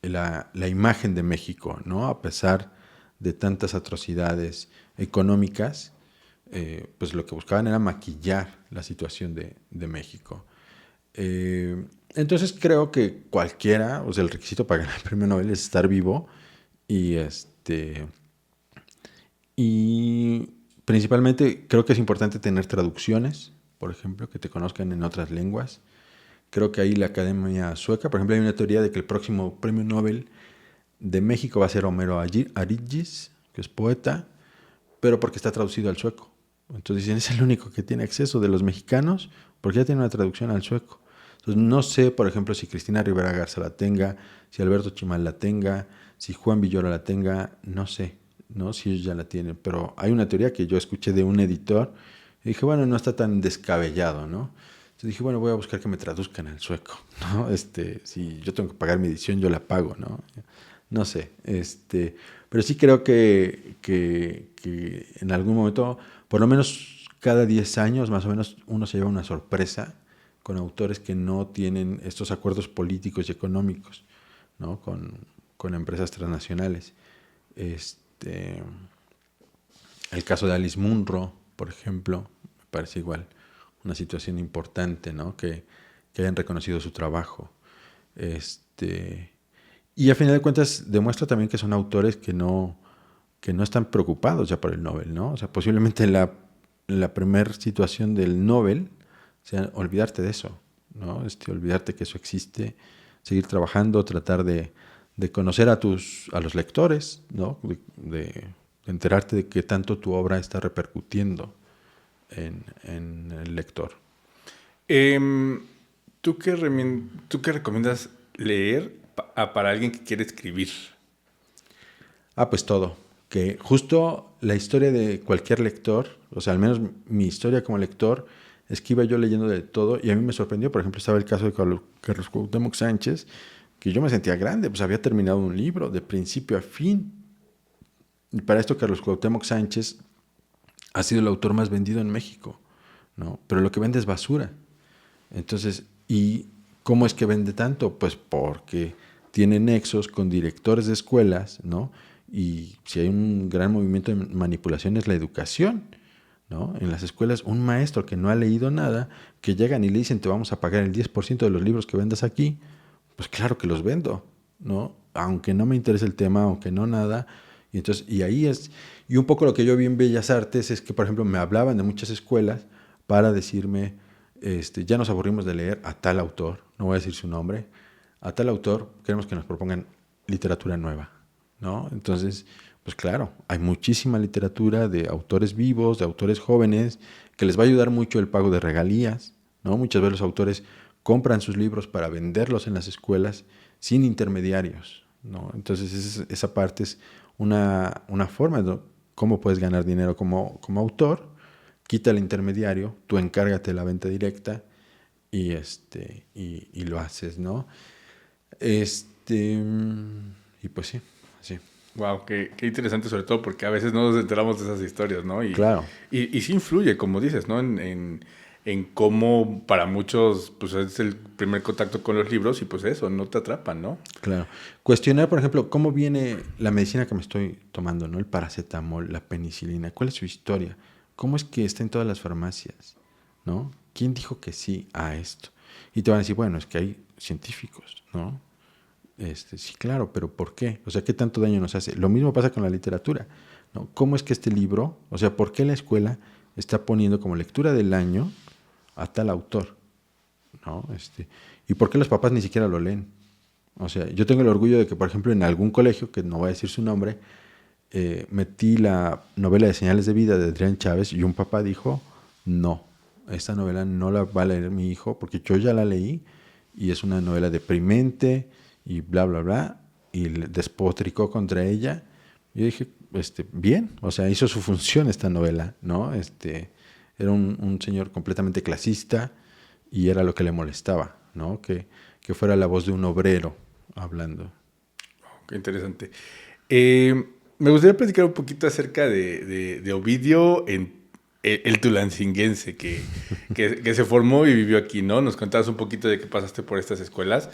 [SPEAKER 2] la imagen de México, ¿no? A pesar de tantas atrocidades económicas, pues lo que buscaban era maquillar la situación de México. Entonces creo que cualquiera, o sea, el requisito para ganar el premio Nobel es estar vivo y principalmente creo que es importante tener traducciones, por ejemplo, que te conozcan en otras lenguas. Creo que ahí la Academia Sueca, por ejemplo, hay una teoría de que el próximo premio Nobel de México va a ser Homero Aridgis, que es poeta, pero porque está traducido al sueco. Entonces dicen, es el único que tiene acceso de los mexicanos, porque ya tiene una traducción al sueco. Entonces no sé, por ejemplo, si Cristina Rivera Garza la tenga, si Alberto Chimal la tenga, si Juan Villoro la tenga, no sé, ¿no? Si ellos ya la tienen. Pero hay una teoría que yo escuché de un editor y dije, bueno, no está tan descabellado, ¿no? Entonces dije, bueno, voy a buscar que me traduzcan al sueco, ¿no? Si yo tengo que pagar mi edición, yo la pago, ¿no? No sé, pero sí creo que en algún momento, por lo menos cada 10 años, más o menos, uno se lleva una sorpresa con autores que no tienen estos acuerdos políticos y económicos, ¿no? Con empresas transnacionales. El caso de Alice Munro, por ejemplo, me parece igual una situación importante, ¿no? Que hayan reconocido su trabajo. Y a final de cuentas demuestra también que son autores que no están preocupados ya por el Nobel, ¿no? O sea, posiblemente la primera situación del Nobel sea olvidarte de eso, ¿no? Olvidarte que eso existe, seguir trabajando, tratar de conocer a los lectores, ¿no? De enterarte de qué tanto tu obra está repercutiendo en el lector.
[SPEAKER 1] ¿Tú qué recomiendas leer para alguien que quiere escribir?
[SPEAKER 2] Pues todo. Que justo la historia de cualquier lector, o sea, al menos mi historia como lector, es que iba yo leyendo de todo y a mí me sorprendió. Por ejemplo, estaba el caso de Carlos Cuauhtémoc Sánchez, que yo me sentía grande, pues había terminado un libro de principio a fin. Y para esto Carlos Cuauhtémoc Sánchez ha sido el autor más vendido en México, ¿no? Pero lo que vende es basura. Entonces, ¿y cómo es que vende tanto? Pues porque tiene nexos con directores de escuelas, ¿no? Y si hay un gran movimiento de manipulación es la educación, ¿no? En las escuelas, un maestro que no ha leído nada, que llegan y le dicen, te vamos a pagar el 10% de los libros que vendas aquí, pues claro que los vendo, ¿no? Aunque no me interese el tema, aunque no nada. Y ahí es, y un poco lo que yo vi en Bellas Artes es que, por ejemplo, me hablaban de muchas escuelas para decirme, ya nos aburrimos de leer a tal autor, no voy a decir su nombre, a tal autor queremos que nos propongan literatura nueva, ¿no? Entonces, Pues claro, hay muchísima literatura de autores vivos, de autores jóvenes, que les va a ayudar mucho el pago de regalías, ¿no? Muchas veces los autores compran sus libros para venderlos en las escuelas sin intermediarios, ¿no? Entonces esa parte es una forma de cómo puedes ganar dinero como autor. Quita el intermediario, tú encárgate de la venta directa y lo haces, ¿no? Este, y pues sí, así.
[SPEAKER 1] Wow, qué interesante, sobre todo porque a veces no nos enteramos de esas historias, ¿no?
[SPEAKER 2] Claro,
[SPEAKER 1] Y sí influye, como dices, ¿no? En cómo para muchos, pues es el primer contacto con los libros y pues eso, no te atrapan, ¿no?
[SPEAKER 2] claro. Cuestionar, por ejemplo, cómo viene la medicina que me estoy tomando, ¿no? El paracetamol, la penicilina, ¿cuál es su historia? ¿Cómo es que está en todas las farmacias? ¿No? ¿Quién dijo que sí a esto? Y te van a decir, bueno, es que hay científicos, ¿no? Sí, claro, pero ¿por qué? O sea, ¿qué tanto daño nos hace? Lo mismo pasa con la literatura, ¿no? ¿Cómo es que este libro, o sea, por qué la escuela está poniendo como lectura del año a tal autor, ¿no? ¿Y por qué los papás ni siquiera lo leen? O sea, yo tengo el orgullo de que, por ejemplo, en algún colegio, que no voy a decir su nombre, metí la novela de Señales de Vida de Adrián Chávez y un papá dijo, no, esta novela no la va a leer mi hijo porque yo ya la leí y es una novela deprimente y bla, bla, bla, y despotricó contra ella. Yo dije, bien, o sea, hizo su función esta novela, ¿no? Era un señor completamente clasista y era lo que le molestaba, ¿no? Que fuera la voz de un obrero hablando.
[SPEAKER 1] Qué interesante. Me gustaría platicar un poquito acerca de Ovidio en el tulancinguense que se formó y vivió aquí, ¿no? Nos contabas un poquito de que pasaste por estas escuelas.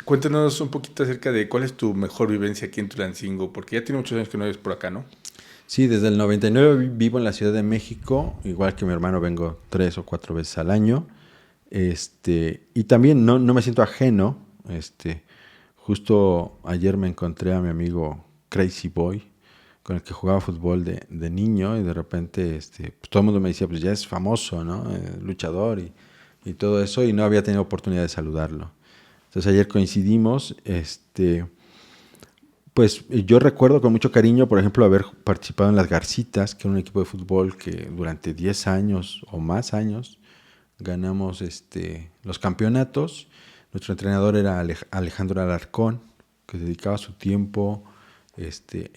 [SPEAKER 1] Cuéntanos un poquito acerca de cuál es tu mejor vivencia aquí en Tulancingo, porque ya tiene muchos años que no vives por acá, ¿no?
[SPEAKER 2] Sí, desde el 99 vivo en la Ciudad de México, igual que mi hermano vengo 3 o 4 veces al año. Y también no me siento ajeno. Justo ayer me encontré a mi amigo Crazy Boy, con el que jugaba fútbol de niño, y de repente pues todo el mundo me decía, pues ya es famoso, ¿no? Luchador y todo eso, y no había tenido oportunidad de saludarlo. Entonces ayer coincidimos. Pues yo recuerdo con mucho cariño, por ejemplo, haber participado en las Garcitas, que era un equipo de fútbol que durante 10 años o más años ganamos los campeonatos. Nuestro entrenador era Alejandro Alarcón, que dedicaba su tiempo.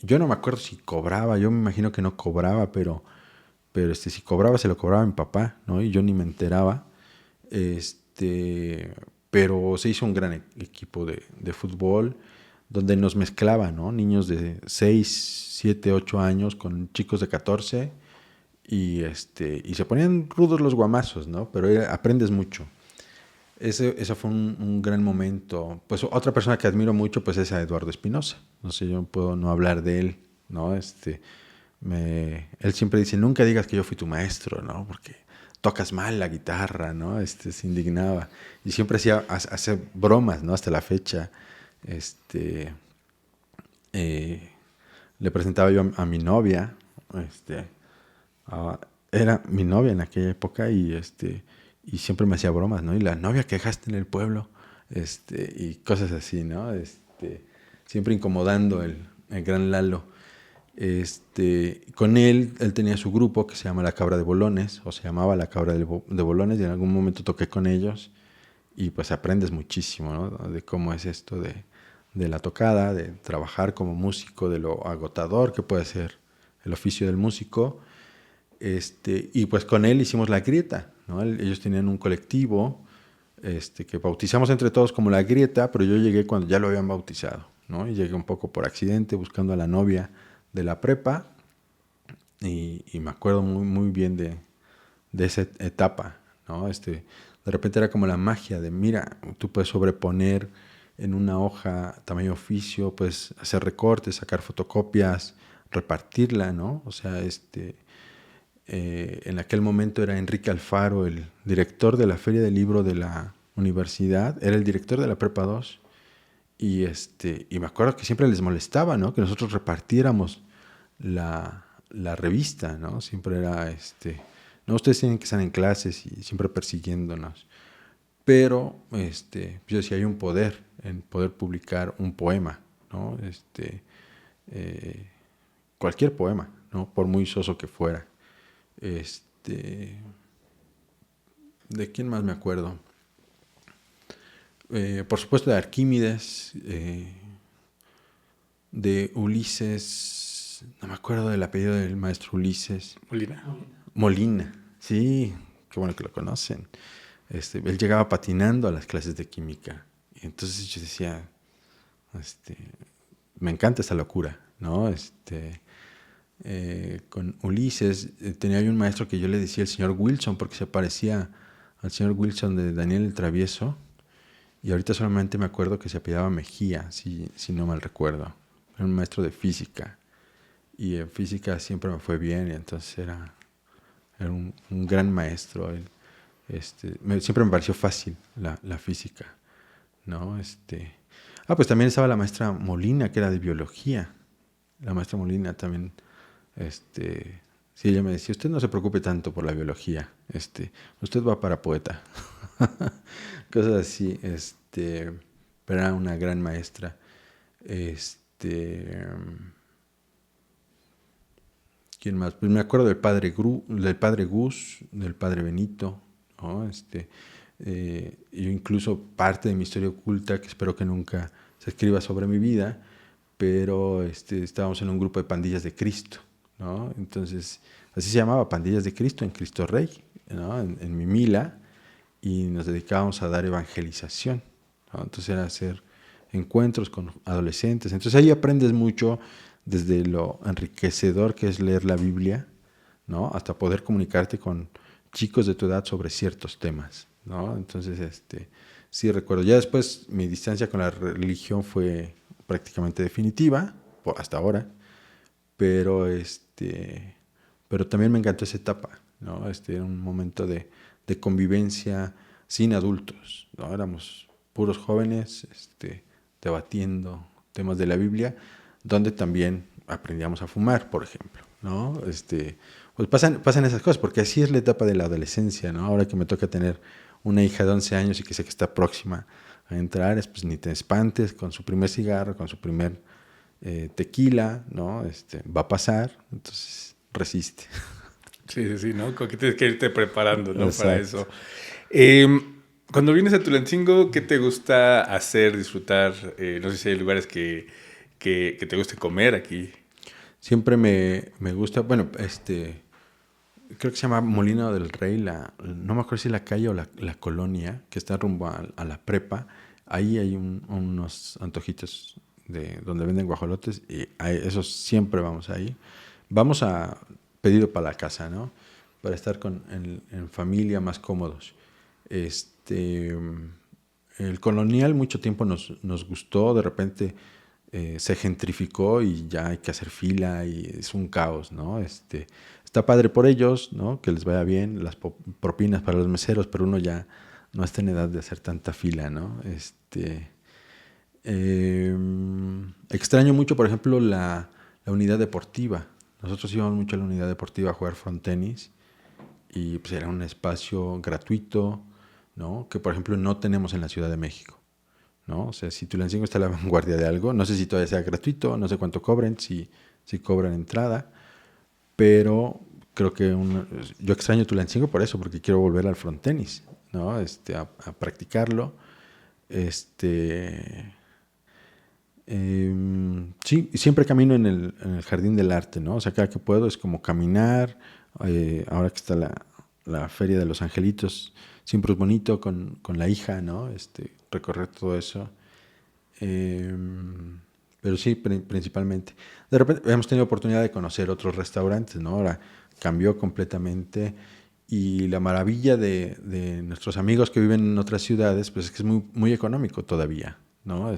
[SPEAKER 2] Yo no me acuerdo si cobraba, yo me imagino que no cobraba, pero si cobraba se lo cobraba a mi papá, ¿no? Y yo ni me enteraba. Pero se hizo un gran equipo de fútbol donde nos mezclaba, ¿no? Niños de 6, 7, 8 años con chicos de 14 y se ponían rudos los guamazos, ¿no? Pero aprendes mucho. Ese fue un gran momento. Pues otra persona que admiro mucho pues es a Eduardo Espinosa. No sé, yo no puedo no hablar de él, ¿no? Él siempre dice, nunca digas que yo fui tu maestro, ¿no? Porque tocas mal la guitarra, ¿no? Se indignaba. Y siempre hace bromas, ¿no? Hasta la fecha. Este, eh, Le presentaba yo a mi novia, este, era mi novia en aquella época y siempre me hacía bromas, ¿no? Y la novia que dejaste en el pueblo, y cosas así, ¿no? Siempre incomodando el gran Lalo. Con él tenía su grupo que se llama La Cabra de Bolones, o se llamaba La Cabra de Bolones, y en algún momento toqué con ellos y pues aprendes muchísimo, ¿no? De cómo es esto de la tocada, de trabajar como músico, de lo agotador que puede ser el oficio del músico. Y pues con él hicimos La Grieta, ¿no? Ellos tenían un colectivo que bautizamos entre todos como La Grieta, pero yo llegué cuando ya lo habían bautizado, ¿no? Y llegué un poco por accidente buscando a la novia de la prepa y me acuerdo muy, muy bien de esa etapa, ¿no? De repente era como la magia de, mira, tú puedes sobreponer en una hoja tamaño oficio, puedes hacer recortes, sacar fotocopias, repartirla, ¿no? O sea, en aquel momento era Enrique Alfaro, el director de la Feria del Libro de la universidad, era el director de la Prepa 2 y me acuerdo que siempre les molestaba, ¿no? Que nosotros repartiéramos la revista, ¿no? Siempre era, no, ustedes tienen que estar en clases y siempre persiguiéndonos. Pero, yo decía, hay un poder en poder publicar un poema, ¿no? cualquier poema, ¿no? Por muy soso que fuera. ¿De quién más me acuerdo? Por supuesto de Arquímedes, de Ulises, no me acuerdo del apellido del maestro Ulises.
[SPEAKER 1] Molina.
[SPEAKER 2] Molina, sí, qué bueno que lo conocen. Él llegaba patinando a las clases de química. Y entonces yo decía, me encanta esa locura, ¿no? Con Ulises tenía un maestro que yo le decía el señor Wilson, porque se parecía al señor Wilson de Daniel el Travieso. Y ahorita solamente me acuerdo que se apellidaba Mejía, si no mal recuerdo. Era un maestro de física. Y en física siempre me fue bien, y entonces era un gran maestro. Él, siempre me pareció fácil la física, ¿no? Pues también estaba la maestra Molina, que era de biología. La maestra Molina también, sí, ella me decía, usted no se preocupe tanto por la biología, usted va para poeta. Cosas así, pero era una gran maestra. ¿Quién más? Pues me acuerdo del padre Gus, del padre Benito, ¿no? Yo incluso parte de mi historia oculta, que espero que nunca se escriba sobre mi vida, pero estábamos en un grupo de pandillas de Cristo, ¿no? Entonces, así se llamaba, Pandillas de Cristo, en Cristo Rey, ¿no? En Mimila, y nos dedicábamos a dar evangelización, ¿no? Entonces era hacer encuentros con adolescentes. Entonces ahí aprendes mucho desde lo enriquecedor que es leer la Biblia, ¿no? Hasta poder comunicarte con chicos de tu edad sobre ciertos temas, ¿no? Entonces, sí recuerdo. Ya después mi distancia con la religión fue prácticamente definitiva, hasta ahora, pero pero también me encantó esa etapa, ¿no? Era un momento de convivencia sin adultos, ¿no? Éramos puros jóvenes, debatiendo temas de la Biblia, donde también aprendíamos a fumar, por ejemplo, ¿no? Pues pasan esas cosas, porque así es la etapa de la adolescencia, ¿no? Ahora que me toca tener una hija de 11 años y que sé que está próxima a entrar, pues ni te espantes con su primer cigarro, con su primer tequila, ¿no? Va a pasar, entonces resiste.
[SPEAKER 1] Sí, ¿no? Como que tienes que irte preparando, ¿no?
[SPEAKER 2] Exacto.
[SPEAKER 1] Para eso. Cuando vienes a Tulancingo, ¿qué te gusta hacer, disfrutar? No sé si hay lugares que te guste comer aquí.
[SPEAKER 2] Siempre me gusta, bueno, creo que se llama Molino del Rey, no me acuerdo si la calle o la colonia, que está rumbo a la prepa. Ahí hay unos antojitos donde venden guajolotes, y esos siempre vamos ahí. Vamos a pedido para la casa, ¿no? Para estar en familia más cómodos. El colonial mucho tiempo nos gustó, de repente se gentrificó y ya hay que hacer fila y es un caos, ¿no? Está padre por ellos, ¿no? Que les vaya bien, las propinas para los meseros, pero uno ya no está en edad de hacer tanta fila, ¿no? Extraño mucho, por ejemplo, la unidad deportiva. Nosotros íbamos mucho a la unidad deportiva a jugar frontenis y pues era un espacio gratuito, ¿no? Que por ejemplo no tenemos en la Ciudad de México, ¿no? O sea, si Tulancingo está a la vanguardia de algo, no sé si todavía sea gratuito, no sé cuánto cobren, si cobran entrada, pero creo que yo extraño Tulancingo por eso, porque quiero volver al frontenis, ¿no? A practicarlo. Sí, siempre camino en el Jardín del Arte, ¿no? O sea, cada que puedo es como caminar. Ahora que está la Feria de los Angelitos, siempre es bonito con la hija, ¿no? Recorrer todo eso. Pero sí, principalmente. De repente hemos tenido oportunidad de conocer otros restaurantes, ¿no? Ahora cambió completamente. Y la maravilla de nuestros amigos que viven en otras ciudades, pues es que es muy, muy económico todavía, ¿no?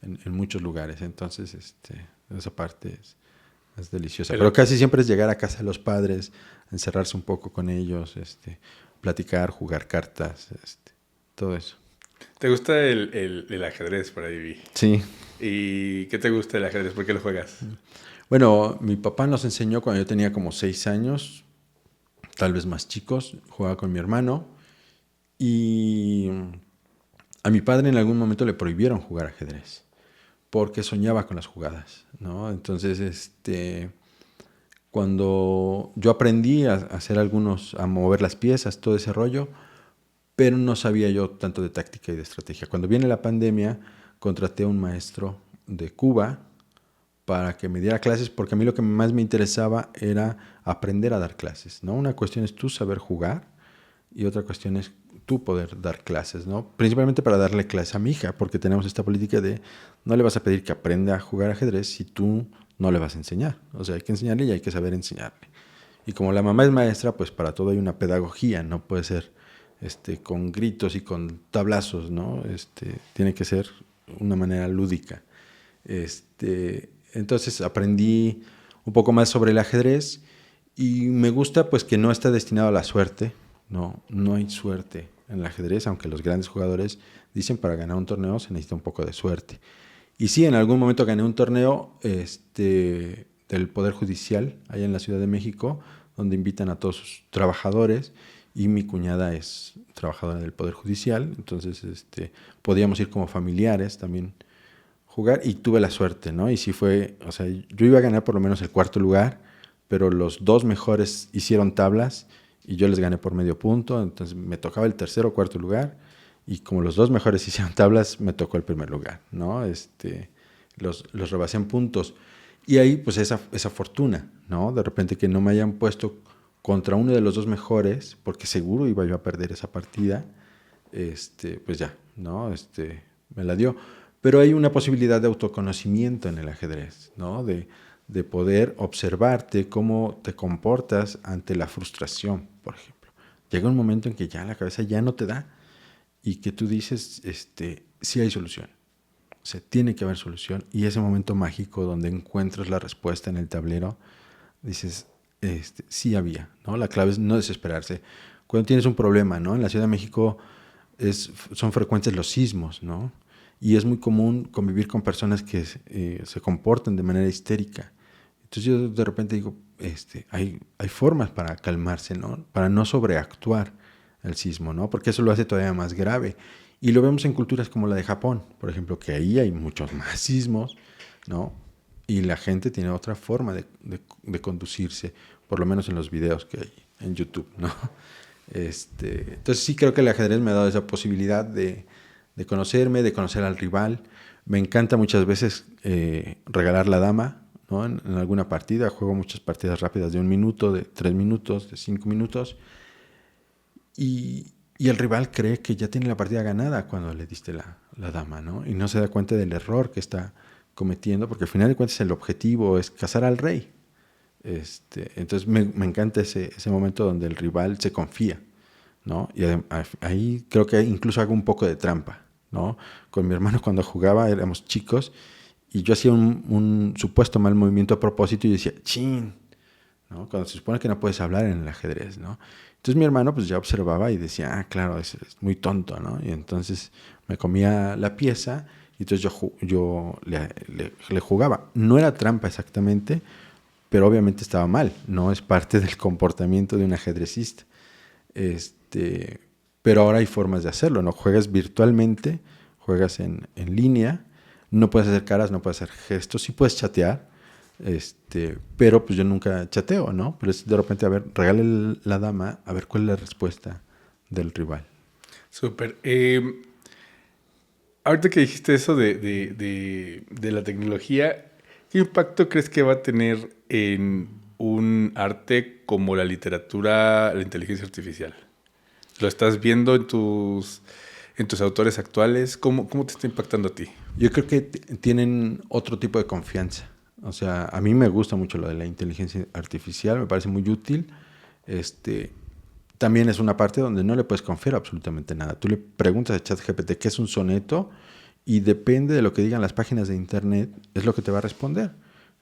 [SPEAKER 2] En muchos lugares. Entonces, esa parte es deliciosa. Pero casi siempre es llegar a casa de los padres, encerrarse un poco con ellos, platicar, jugar cartas, todo eso.
[SPEAKER 1] ¿Te gusta el ajedrez por ahí, vi?
[SPEAKER 2] Sí.
[SPEAKER 1] ¿Y qué te gusta del ajedrez? ¿Por qué lo juegas?
[SPEAKER 2] Bueno, mi papá nos enseñó cuando yo tenía como 6 años, tal vez más chicos, jugaba con mi hermano y a mi padre en algún momento le prohibieron jugar ajedrez porque soñaba con las jugadas, ¿no? Entonces, cuando yo aprendí a hacer a mover las piezas, todo ese rollo, pero no sabía yo tanto de táctica y de estrategia. Cuando viene la pandemia, contraté a un maestro de Cuba para que me diera clases, porque a mí lo que más me interesaba era aprender a dar clases, ¿no? Una cuestión es tú saber jugar y otra cuestión es tú poder dar clases, ¿no? Principalmente para darle clases a mi hija, porque tenemos esta política de no le vas a pedir que aprenda a jugar ajedrez si tú no le vas a enseñar. O sea, hay que enseñarle y hay que saber enseñarle. Y como la mamá es maestra, pues para todo hay una pedagogía, no puede ser con gritos y con tablazos, ¿no? Tiene que ser una manera lúdica. Entonces aprendí un poco más sobre el ajedrez y me gusta pues que no está destinado a la suerte, no hay suerte en el ajedrez, aunque los grandes jugadores dicen para ganar un torneo se necesita un poco de suerte. Y sí, en algún momento gané un torneo del Poder Judicial, allá en la Ciudad de México, donde invitan a todos sus trabajadores, y mi cuñada es trabajadora del Poder Judicial, entonces podíamos ir como familiares también jugar, y tuve la suerte, ¿no? Y sí fue, o sea, yo iba a ganar por lo menos el cuarto lugar, pero los dos mejores hicieron tablas, y yo les gané por medio punto, entonces me tocaba el tercer o cuarto lugar, y como los dos mejores hicieron tablas, me tocó el primer lugar, ¿no? Los rebasé en puntos. Y ahí, pues, esa fortuna, ¿no? De repente que no me hayan puesto contra uno de los dos mejores, porque seguro iba yo a perder esa partida, pues ya, ¿no? Me la dio. Pero hay una posibilidad de autoconocimiento en el ajedrez, ¿no? De poder observarte cómo te comportas ante la frustración, por ejemplo. Llega un momento en que ya la cabeza ya no te da y que tú dices, sí hay solución. O sea, tiene que haber solución. Y ese momento mágico donde encuentras la respuesta en el tablero, dices, sí había, ¿no? La clave es no desesperarse. Cuando tienes un problema, ¿no? En la Ciudad de México son frecuentes los sismos, ¿no? Y es muy común convivir con personas que se comportan de manera histérica. Entonces yo de repente digo, hay formas para calmarse, ¿no? Para no sobreactuar el sismo, ¿no? Porque eso lo hace todavía más grave. Y lo vemos en culturas como la de Japón, por ejemplo, que ahí hay muchos más sismos, ¿no? Y la gente tiene otra forma de conducirse, por lo menos en los videos que hay en YouTube, ¿no? Entonces sí creo que el ajedrez me ha dado esa posibilidad de conocerme, de conocer al rival. Me encanta muchas veces regalar la dama, ¿no? En alguna partida. Juego muchas partidas rápidas de 1 minuto, de 3 minutos, de 5 minutos. Y el rival cree que ya tiene la partida ganada cuando le diste la dama, ¿no? Y no se da cuenta del error que está cometiendo, porque al final de cuentas el objetivo es cazar al rey. Entonces me encanta ese momento donde el rival se confía, ¿no? Y ahí creo que incluso hago un poco de trampa, ¿no? Con mi hermano cuando jugaba éramos chicos y yo hacía un supuesto mal movimiento a propósito y decía, chin, ¿no? Cuando se supone que no puedes hablar en el ajedrez, ¿no? Entonces mi hermano pues ya observaba y decía, claro, es muy tonto, ¿no? Y entonces me comía la pieza y entonces yo le jugaba. No era trampa exactamente, pero obviamente estaba mal, no es parte del comportamiento de un ajedrecista. Pero ahora hay formas de hacerlo, ¿no? Juegas virtualmente, juegas en línea, no puedes hacer caras, no puedes hacer gestos, sí puedes chatear, pero pues yo nunca chateo, ¿no? Pero es de repente, a ver, regale la dama, a ver cuál es la respuesta del rival.
[SPEAKER 1] Súper. Ahorita que dijiste eso de la tecnología, ¿qué impacto crees que va a tener en un arte como la literatura, la inteligencia artificial? ¿Lo estás viendo en tus autores actuales? ¿Cómo te está impactando a ti?
[SPEAKER 2] Yo creo que tienen otro tipo de confianza. O sea, a mí me gusta mucho lo de la inteligencia artificial, me parece muy útil. También es una parte donde no le puedes confiar absolutamente nada. Tú le preguntas a ChatGPT qué es un soneto y depende de lo que digan las páginas de internet, es lo que te va a responder,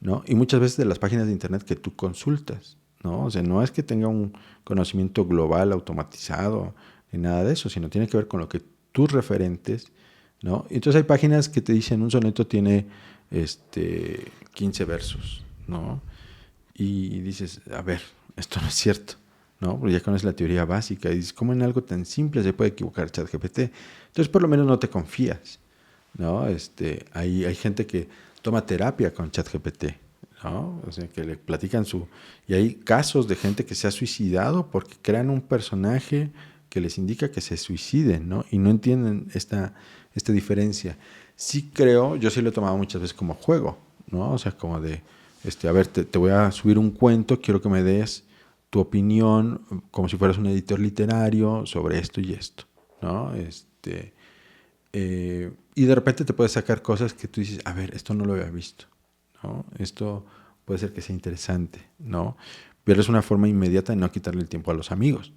[SPEAKER 2] ¿no? Y muchas veces de las páginas de internet que tú consultas, ¿no? O sea, no es que tenga un conocimiento global automatizado ni nada de eso, sino tiene que ver con lo que tus referentes, ¿no? Entonces hay páginas que te dicen un soneto tiene 15 versos, ¿no? Y dices, a ver, esto no es cierto, ¿no? Porque ya conoces la teoría básica y dices, ¿cómo en algo tan simple se puede equivocar ChatGPT? Entonces por lo menos no te confías, ¿no? Hay gente que toma terapia con ChatGPT, ¿no? O sea, que le platican y hay casos de gente que se ha suicidado porque crean un personaje que les indica que se suiciden, ¿no? Y no entienden esta diferencia. Sí creo, yo sí lo he tomado muchas veces como juego, ¿no? O sea, como de, a ver, te voy a subir un cuento, quiero que me des tu opinión como si fueras un editor literario sobre esto y esto, ¿no? Y de repente te puedes sacar cosas que tú dices, a ver, esto no lo había visto, ¿no? Esto puede ser que sea interesante, ¿no? Pero es una forma inmediata de no quitarle el tiempo a los amigos.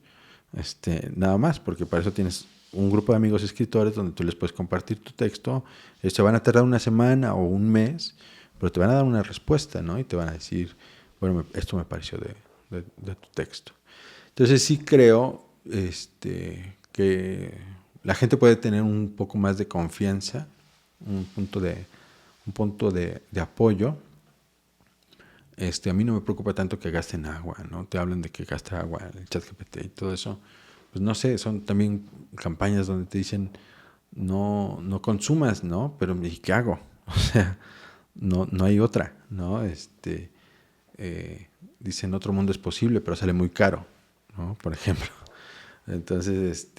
[SPEAKER 2] Nada más, porque para eso tienes un grupo de amigos escritores donde tú les puedes compartir tu texto. Se van a tardar una semana o un mes, pero te van a dar una respuesta, ¿no? Y te van a decir, bueno, esto me pareció de tu texto. Entonces sí creo que la gente puede tener un poco más de confianza, un punto de apoyo. A mí no me preocupa tanto que gasten agua, ¿no? Te hablan de que gasta agua el ChatGPT y todo eso. Pues no sé, son también campañas donde te dicen no consumas, ¿no? Pero ¿y qué hago? O sea, no hay otra, ¿no? Dicen otro mundo es posible, pero sale muy caro, ¿no? Por ejemplo. Entonces,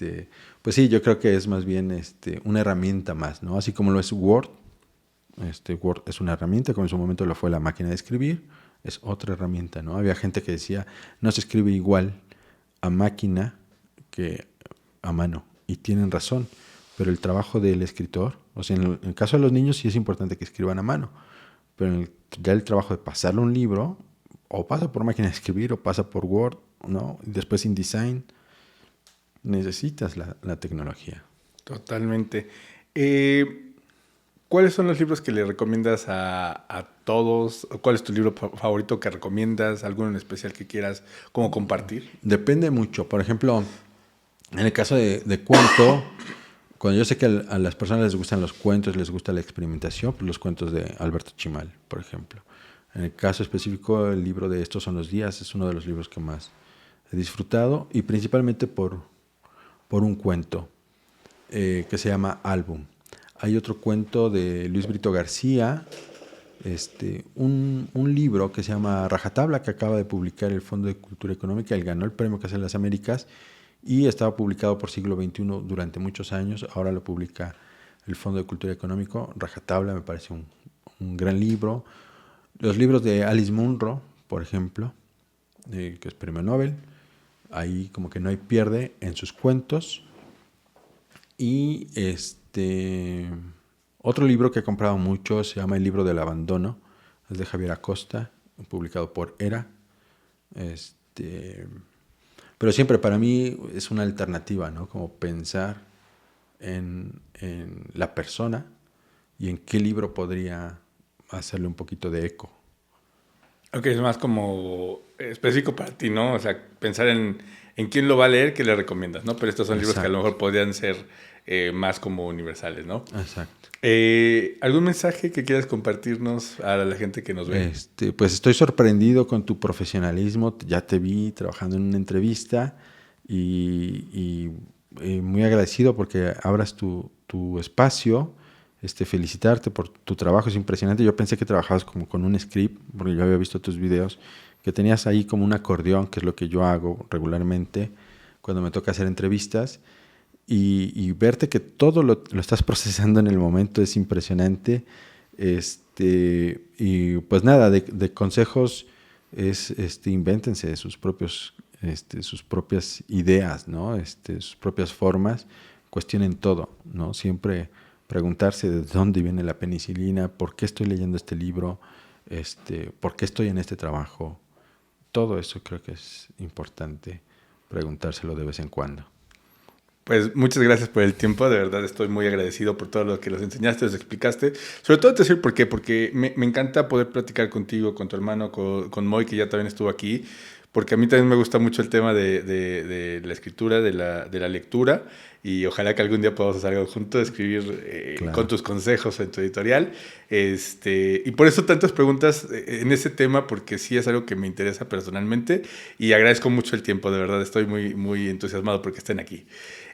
[SPEAKER 2] pues sí, yo creo que es más bien una herramienta más, ¿no? Así como lo es Word. Word es una herramienta, como en su momento lo fue la máquina de escribir, es otra herramienta, ¿no? Había gente que decía, no se escribe igual a máquina que a mano, y tienen razón, pero el trabajo del escritor, o sea, en el caso de los niños sí es importante que escriban a mano, pero ya el trabajo de pasarle un libro, o pasa por máquina de escribir, o pasa por Word, ¿no? Y después InDesign, necesitas la tecnología.
[SPEAKER 1] Totalmente. ¿Cuáles son los libros que le recomiendas a todos? ¿Cuál es tu libro favorito que recomiendas? ¿Alguno en especial que quieras como compartir?
[SPEAKER 2] Depende mucho. Por ejemplo, en el caso de cuento, cuando yo sé que a las personas les gustan los cuentos, les gusta la experimentación, pues los cuentos de Alberto Chimal, por ejemplo. En el caso específico, el libro de Estos son los días es uno de los libros que más he disfrutado, y principalmente por un cuento que se llama Álbum. Hay otro cuento de Luis Brito García, un libro que se llama Rajatabla, que acaba de publicar el Fondo de Cultura Económica. Él ganó el premio Casa de las Américas y estaba publicado por Siglo XXI durante muchos años. Ahora lo publica el Fondo de Cultura Económica. Rajatabla me parece un gran libro. Los libros de Alice Munro, por ejemplo, que es premio Nobel, ahí como que no hay pierde en sus cuentos. Y otro libro que he comprado mucho se llama El libro del abandono, es de Javier Acosta, publicado por ERA. Pero siempre para mí es una alternativa, ¿no? Como pensar en la persona y en qué libro podría hacerle un poquito de eco.
[SPEAKER 1] Ok, es más como específico para ti, ¿no? O sea, pensar en quién lo va a leer, qué le recomiendas, ¿no? Pero estos son libros que a lo mejor podrían ser más como universales, ¿no?
[SPEAKER 2] Exacto.
[SPEAKER 1] ¿Algún mensaje que quieras compartirnos a la gente que nos ve?
[SPEAKER 2] Pues estoy sorprendido con tu profesionalismo. Ya te vi trabajando en una entrevista y muy agradecido porque abras tu espacio. Felicitarte por tu trabajo, es impresionante. Yo pensé que trabajabas como con un script, porque yo había visto tus videos, que tenías ahí como un acordeón, que es lo que yo hago regularmente cuando me toca hacer entrevistas, y verte que todo lo estás procesando en el momento es impresionante. Y pues nada, de consejos es invéntense sus propias ideas, ¿no? Sus propias formas, cuestionen todo, ¿no? Siempre preguntarse de dónde viene la penicilina, por qué estoy leyendo este libro, por qué estoy en este trabajo. Todo eso creo que es importante preguntárselo de vez en cuando.
[SPEAKER 1] Pues muchas gracias por el tiempo, de verdad estoy muy agradecido por todo lo que nos enseñaste, nos explicaste. Sobre todo te decir por qué, porque me encanta poder platicar contigo, con tu hermano, con Moy, que ya también estuvo aquí, porque a mí también me gusta mucho el tema de la escritura, de la lectura, y ojalá que algún día podamos hacer algo juntos, escribir
[SPEAKER 2] Claro.
[SPEAKER 1] con tus consejos en tu editorial. Y por eso tantas preguntas en ese tema, porque sí es algo que me interesa personalmente y agradezco mucho el tiempo, de verdad, estoy muy, muy entusiasmado porque estén aquí.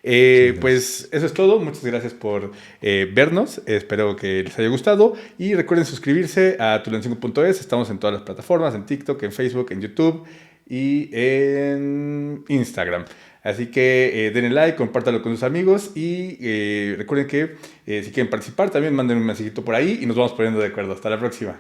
[SPEAKER 2] Muchas gracias.
[SPEAKER 1] Pues eso es todo, muchas gracias por vernos, espero que les haya gustado y recuerden suscribirse a tulancingo.es, estamos en todas las plataformas, en TikTok, en Facebook, en YouTube y en Instagram. Así que denle like, compártalo con sus amigos y recuerden que si quieren participar también manden un mensajito por ahí y nos vamos poniendo de acuerdo. Hasta la próxima.